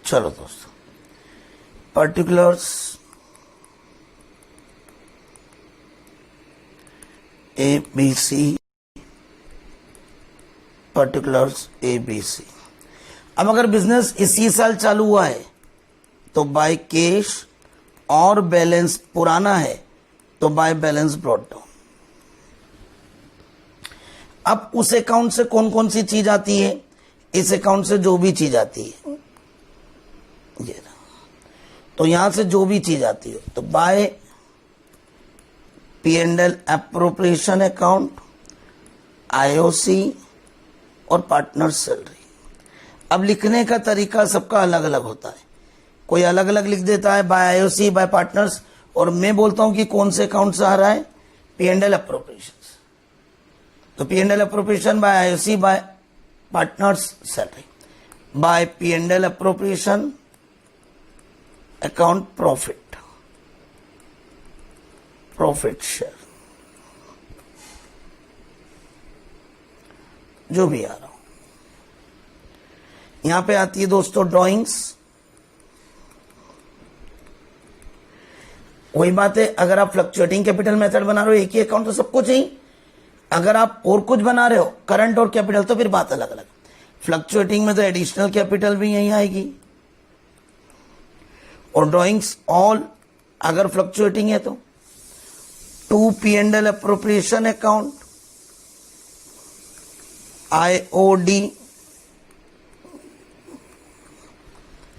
चलो दोस्तों, particulars ABC, particulars ABC. अब अगर business इसी साल चालू हुआ है तो बाय कैश, और बैलेंस पुराना है तो बाय बैलेंस ब्रॉट डाउन. अब उस अकाउंट से कौन कौन सी चीज आती है? इस अकाउंट से जो भी चीज आती है, ये ना, तो यहां से जो भी चीज आती है तो by P&L appropriation account, IOC और पार्टनर सैलरी. अब लिखने का तरीका सबका अलग अलग होता है. कोई अलग अलग लिख देता है, बाय IOC, बाय पार्टनर्स, और मैं बोलता हूं कि कौन से अकाउंट से आ रहा है? P&L appropriation. तो P&L appropriation by IOC, by partners salary. By P&L appropriation account profit, profit share, जो भी आ रहा हो. यहां पे आती है दोस्तों ड्राइंग्स. वही बात है, अगर आप फ्लक्चुएटिंग कैपिटल मेथड बना रहे हो एक ही अकाउंट तो सबको चाहिए. अगर आप और कुछ बना रहे हो करंट और कैपिटल तो फिर बात अलग अलग. फ्लक्चुएटिंग में तो एडिशनल कैपिटल भी यहीं आएगी, और ड्राइंग्स ऑल अगर फ्लक्चुएटिंग है तो to P&L appropriation account, IOD.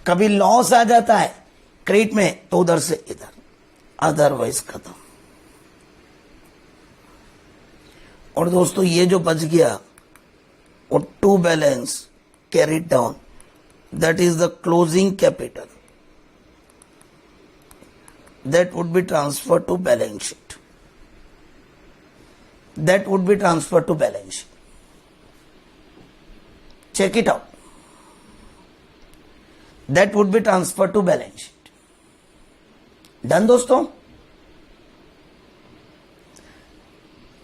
कभी लॉस आ जाता है क्रेडिट में तो उधर से इधर, अदरवाइज खत्म. और दोस्तों ये जो बच गया और to balance carried down, that is the closing capital, that would be transferred to balance sheet. That would be transferred to balance sheet. Check it out. That would be transferred to balance sheet. Done दोस्तों.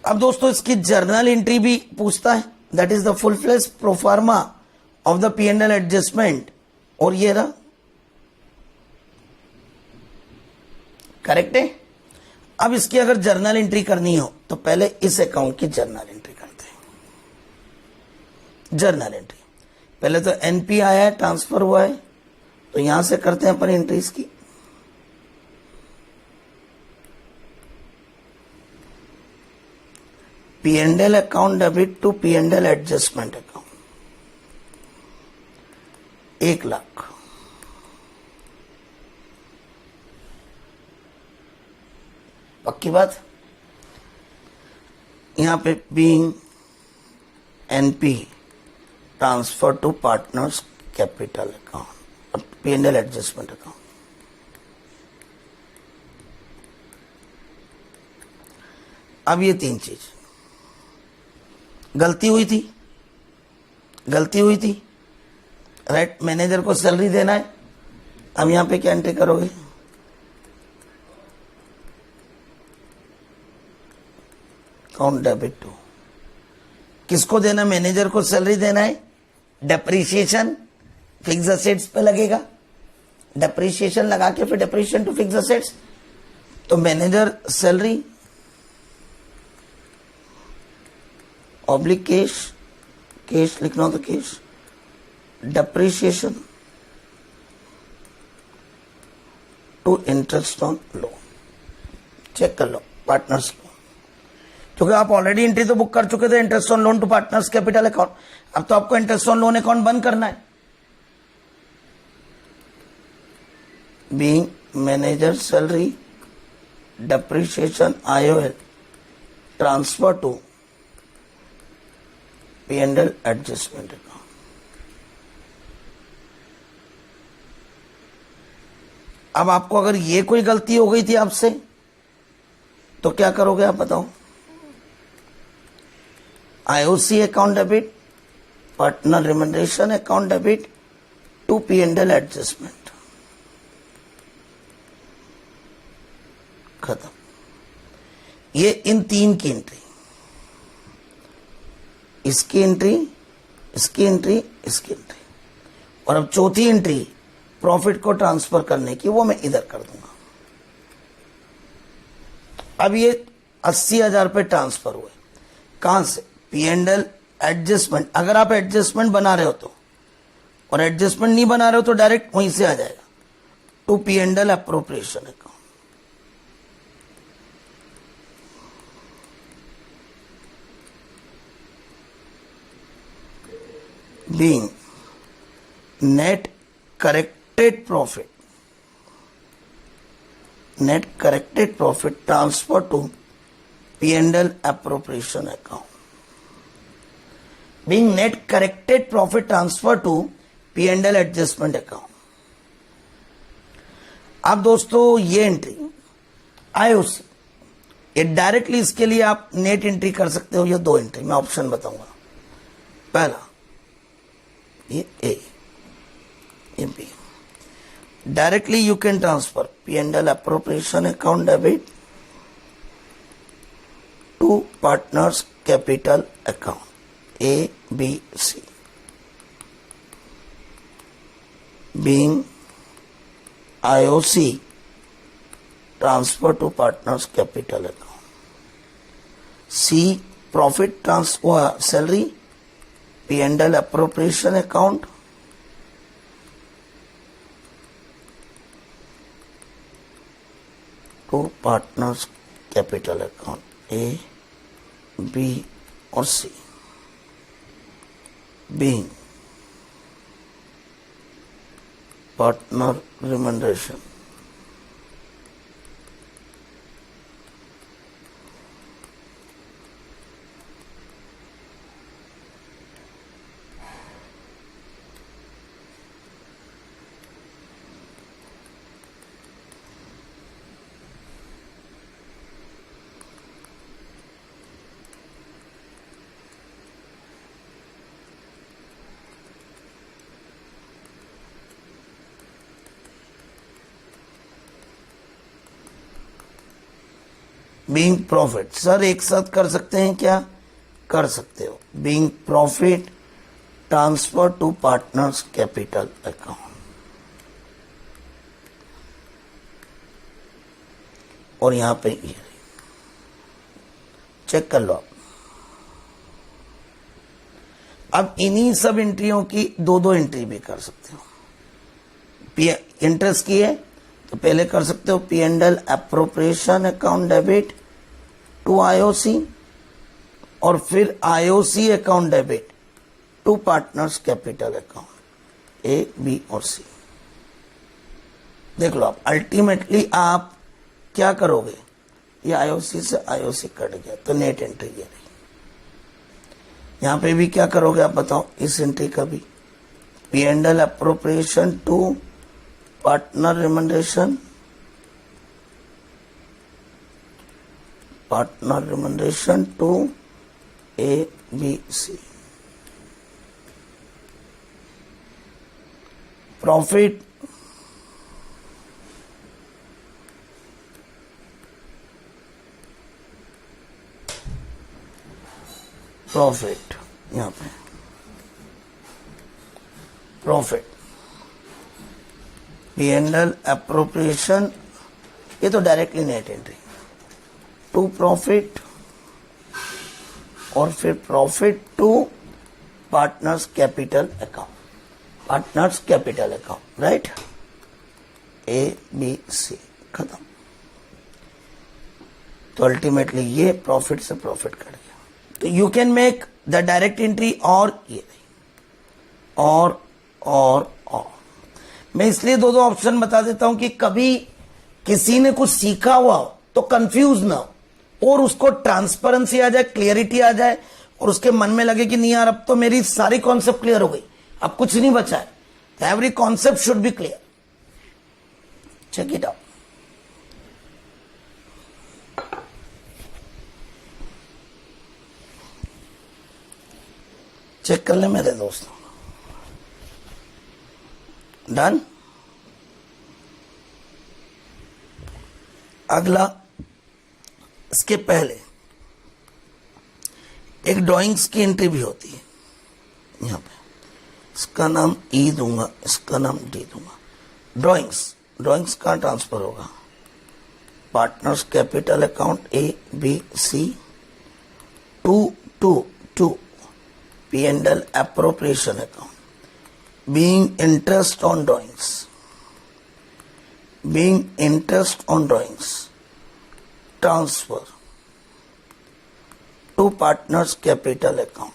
अब दोस्तों इसकी journal entry भी पूछता है. That is the full fledged pro forma of the P&L adjustment. और ये रहा करेक्ट है। अब इसकी अगर जर्नल एंट्री करनी हो तो पहले इस अकाउंट की जर्नल एंट्री करते हैं। जर्नल एंट्री पहले तो एनपी आया है, ट्रांसफर हुआ है, तो यहां से करते हैं अपन एंट्रीज की। P&L account debit to P&L adjustment account 1,00,000। पक्की बात। यहां पे being NP transfer to partners capital account P&L adjustment account. अब ये 3 चीज गलती हुई थी राइट। मैनेजर को सैलरी देना है। अब यहां पे क्या एंट्री करोगे, अकाउंट डेबिट टू, किसको देना, मैनेजर को सैलरी देना है। डेप्रीशिएशन फिक्स असेट्स पे लगेगा, डेप्रीशिएशन लगा के फिर डेप्रीशिएशन टू फिक्स असेट्स, तो मैनेजर सैलरी ऑब्लिक केश लिखना हो तो cash, depreciation to interest on loan. Check कर लो पार्टनर्स लोन, क्योंकि आप ऑलरेडी एंट्री तो बुक कर चुके थे interest on loan to partners capital account. अब तो आपको इंटरेस्ट ऑन लोन अकाउंट बंद करना है। Being manager salary depreciation IOL transfer to P&L adjustment account. अब आपको अगर ये कोई गलती हो गई थी आपसे तो क्या करोगे आप बताओ। IOC account debit, partner remuneration account debit to P&L adjustment, खत्म। ये इन 3 की एंट्री, इसकी एंट्री, इसकी एंट्री, इसकी एंट्री, और अब चौथी एंट्री प्रॉफिट को ट्रांसफर करने की, वो मैं इधर कर दूंगा। अब ये 80,000 पे ट्रांसफर हुए, कहां से, P&L एडजस्टमेंट। अगर आप एडजस्टमेंट बना रहे हो तो, और एडजस्टमेंट नहीं बना रहे हो तो डायरेक्ट वहीं से आ जाएगा to P&L appropriation account. being net corrected profit transfer to P&L appropriation account, being net corrected profit transfer to P&L adjustment account। अब दोस्तों ये एंट्री IOC, ये डायरेक्टली इसके लिए आप नेट एंट्री कर सकते हो। ये 2 एंट्री मैं ऑप्शन बताऊंगा। पहला ये A, ये B, directly you can transfer P&L appropriation account debit to partners capital account A, B, C, being IOC transfer to partners capital account, C, profit transfer salary P&L appropriation account to partners capital account A, B or C, being partner remuneration being profit. Sir एक साथ कर सकते हैं क्या, कर सकते हो। Being profit transfer to partners capital account. और यहां पे ये चेक कर लो आप। अब इन्हीं सब एंट्रियों की दो दो एंट्री भी कर सकते हो। इंटरेस्ट की है तो पहले कर सकते हो P and L appropriation account debit to IOC, और फिर IOC account debit to partners capital account A B और सी। देख लो आप, अल्टीमेटली आप क्या करोगे, ये आईओसी से आईओसी कट गया तो नेट एंट्री ये रही। यहां पे भी क्या करोगे आप बताओ, इस एंट्री का भी P and L appropriation to partner remuneration, partner remuneration to a B c, profit profit, यहां पे profit P and L appropriation, ये तो directly net entry to profit, और फिर profit to partners capital account, partners capital account, right, a B c, खत्म। तो ultimately ये profit से प्रॉफिट कट गया। तो you can make the direct entry और ये और मैं इसलिए दो दो ऑप्शन बता देता हूं कि कभी किसी ने कुछ सीखा हुआ हो तो कंफ्यूज ना हो और उसको ट्रांसपेरेंसी आ जाए, क्लियरिटी आ जाए और उसके मन में लगे कि नहीं यार अब तो मेरी सारी कॉन्सेप्ट क्लियर हो गई, अब कुछ नहीं बचा है। Every concept should be clear. Check it out. Check कर ले मेरे दोस्तों, डन। अगला, इसके पहले एक ड्राइंग्स की एंट्री भी होती है यहां पे, इसका नाम ई दूंगा, इसका नाम डी दूंगा। ड्राइंग्स कहां ट्रांसफर होगा, partners capital account A B C to P and L appropriation account, being interest on drawings transfer to partners capital account।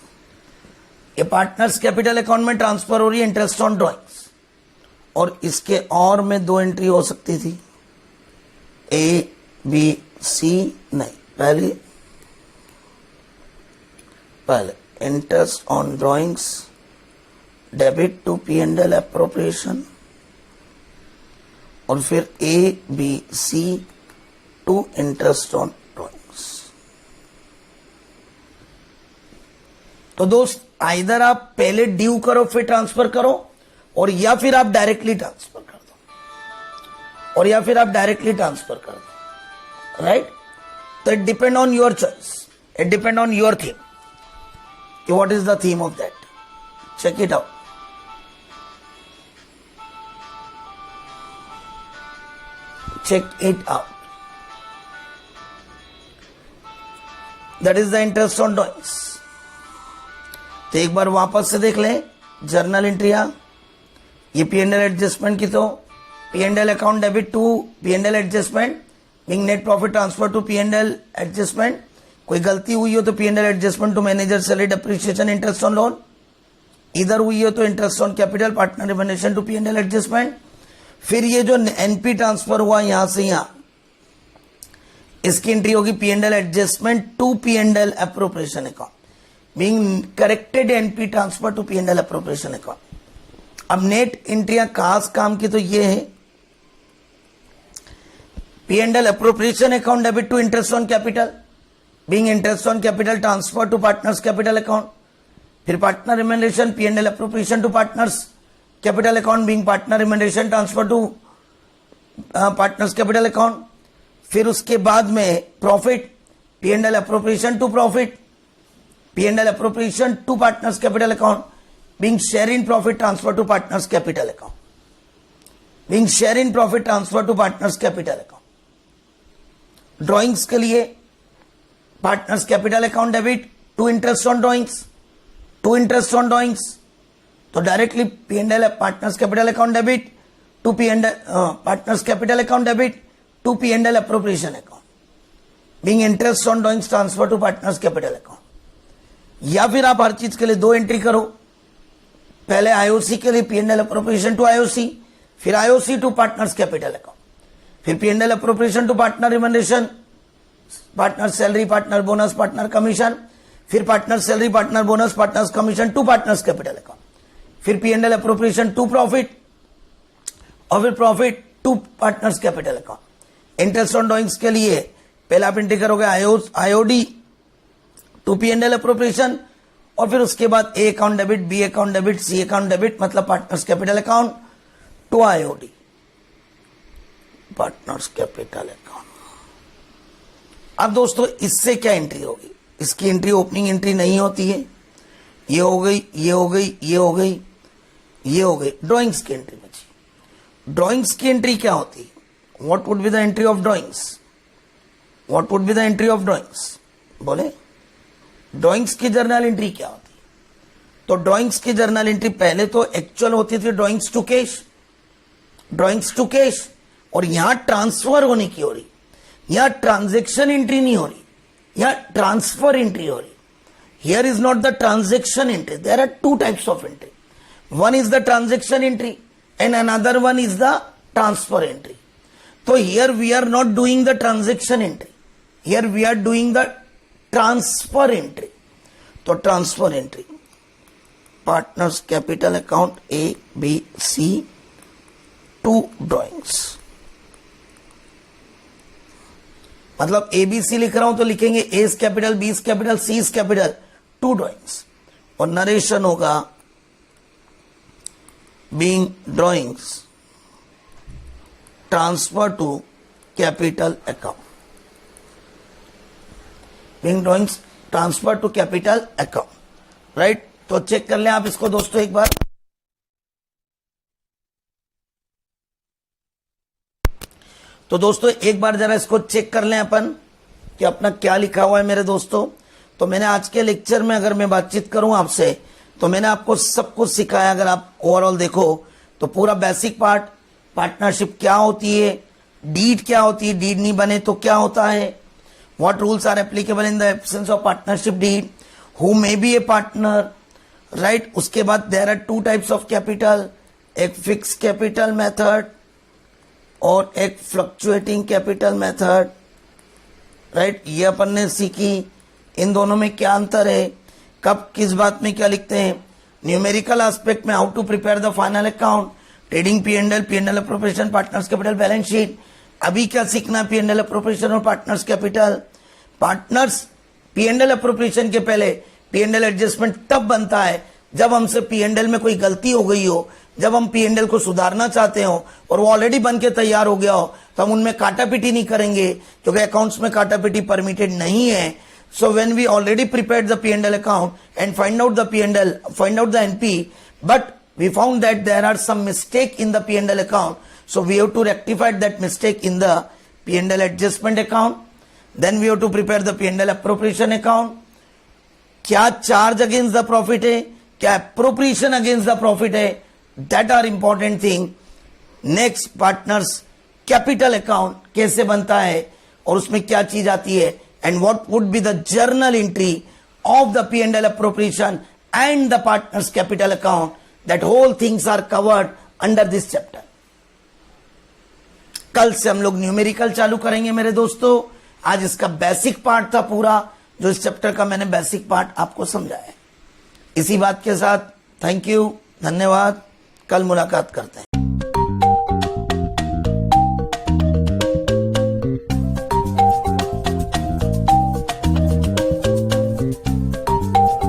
ये पार्टनर्स कैपिटल अकाउंट में ट्रांसफर हो रही है इंटरेस्ट ऑन ड्राइंग्स, और इसके और में दो एंट्री हो सकती थी, ए बी सी नहीं, पहले interest on drawings debit to P and L appropriation, और फिर A B C to interest on drawings. तो दोस्त आइदर आप पहले ड्यू करो फिर ट्रांसफर करो, और या फिर आप डायरेक्टली ट्रांसफर कर दो, राइट। तो it depend on your choice, it depend on your theme कि what is the theme of that. Check it out. Check it out. That is the interest on drawings. तो एक बार वापस से देख लें जर्नल एंट्रिया, ये पी एंड एल एडजस्टमेंट की, तो P and L account debit to P and L adjustment, being net profit transfer to P and L adjustment. कोई गलती हुई हो तो P and L adjustment to manager salary depreciation interest on loan, इधर हुई हो तो interest on capital partner remuneration to P and L adjustment. फिर ये जो एनपी ट्रांसफर हुआ यहां से यहां, इसकी एंट्री होगी P and L adjustment to P and L appropriation account, being corrected NP transfer to P and L appropriation account. अब नेट एंट्रियां खास काम की तो ये है, P and L appropriation account debit to interest on capital, being interest on capital transfer to partners capital account. फिर partner remuneration P and L appropriation to partners capital account, being partner remuneration transfer to partners capital account. फिर उसके बाद में profit, P and L appropriation to profit, P and L appropriation to partners capital account, being share in profit transfer to partners capital account, being share in profit transfer to partners capital account. Drawings के लिए partners capital account debit to interest on drawings, to interest on drawings, तो directly P&L partners capital account debit to P&L partners capital account debit to P&L appropriation account, being interest on drawings transfer to partners capital account. या फिर आप हर चीज के लिए 2 entry करो, पहले IOC के लिए P&L अप्रोप्रिएशन टू IOC, फिर IOC to partners capital account, फिर P&L appropriation to partner remuneration, partner salary, partner bonus, partner commission, फिर partner salary, partner bonus, partners commission to partners capital account, फिर P&L appropriation to profit और फिर profit to partners capital account. Interest on drawings के लिए पहले आप entry करोगे IOD to P&L appropriation और फिर उसके बाद A account debit, B account debit, C account debit, मतलब partners capital account to IOD partners capital account. अब दोस्तों इससे क्या एंट्री होगी? इसकी एंट्री ओपनिंग एंट्री नहीं होती है। ये हो गई, ये हो गई, ये हो गई, ये हो गई, ड्राइंग्स की एंट्री बची। ड्राइंग्स की एंट्री क्या होती है? What would be the entry of drawings? What would be the entry of drawings? बोले ड्राइंग्स की जर्नल एंट्री क्या होती है? तो ड्राइंग्स की जर्नल एंट्री पहले तो एक्चुअल होती थी drawings to cash, drawings to cash, और यहां ट्रांसफर होने की हो रही, यहां ट्रांजेक्शन एंट्री नहीं हो रही, यहां ट्रांसफर एंट्री हो रही। Here is not the transaction entry. There are 2 types of entry. One is the transaction entry and another one is the transfer entry. So here we are not doing the transaction entry. Here we are doing the transfer entry. So transfer entry. Partners capital account A, B, C, 2 drawings. मतलब ABC लिख रहा हूं तो लिखेंगे A is capital, B is capital, C is capital, 2 drawings, और narration होगा being drawings transfer to capital account, being drawings transfer to capital account, right. तो check कर लें आप इसको दोस्तों एक बार। तो दोस्तों एक बार जरा इसको चेक कर लें अपन कि अपना क्या लिखा हुआ है मेरे दोस्तों। तो मैंने आज के लेक्चर में अगर मैं बातचीत करूं आपसे तो मैंने आपको सब कुछ सिखाया। अगर आप ओवरऑल देखो तो पूरा बेसिक पार्ट, पार्टनरशिप क्या होती है, डीड क्या होती है, डीड नहीं बने तो क्या होता है, what rules are applicable in the absence of partnership deed, who may be a partner, right. उसके बाद there are 2 types of capital, एक फिक्स कैपिटल मेथड और एक फ्लक्चुएटिंग कैपिटल मेथड, राइट। ये अपन ने सीखी। इन दोनों में क्या अंतर है, कब किस बात में क्या लिखते हैं, न्यूमेरिकल एस्पेक्ट में how to prepare the final account, trading P&L, P&L appropriation, partners capital, balance sheet. अभी क्या सीखना, P&L अप्रोप्रिएशन और partners capital. Partners P&L appropriation के पहले P&L एडजस्टमेंट तब बनता है जब हमसे P&L में कोई गलती हो गई हो, जब हम P&L को सुधारना चाहते हो और वो ऑलरेडी बन के तैयार हो गया हो, तो हम उनमें काटापीटी नहीं करेंगे क्योंकि अकाउंट्स में काटापीटी परमिटेड नहीं है। So when we already prepared the P&L account and find out the P&L, find out the NP, but we found that there are some mistake in the P&L account. So we have to rectify that mistake in the P&L adjustment account. Then we have to prepare the P&L appropriation account. क्या charge against the profit है, क्या appropriation against the profit है, that are important thing. Next, partners capital account कैसे बनता है और उसमें क्या चीज आती है, and what would be the journal entry of the P&L appropriation and the partners capital account. That whole things are covered under this chapter. कल से हम लोग न्यूमेरिकल चालू करेंगे मेरे दोस्तों। आज इसका बेसिक पार्ट था पूरा, जो इस चैप्टर का मैंने बेसिक पार्ट आपको समझाया। इसी बात के साथ थैंक यू, धन्यवाद। कल मुलाकात करते हैं।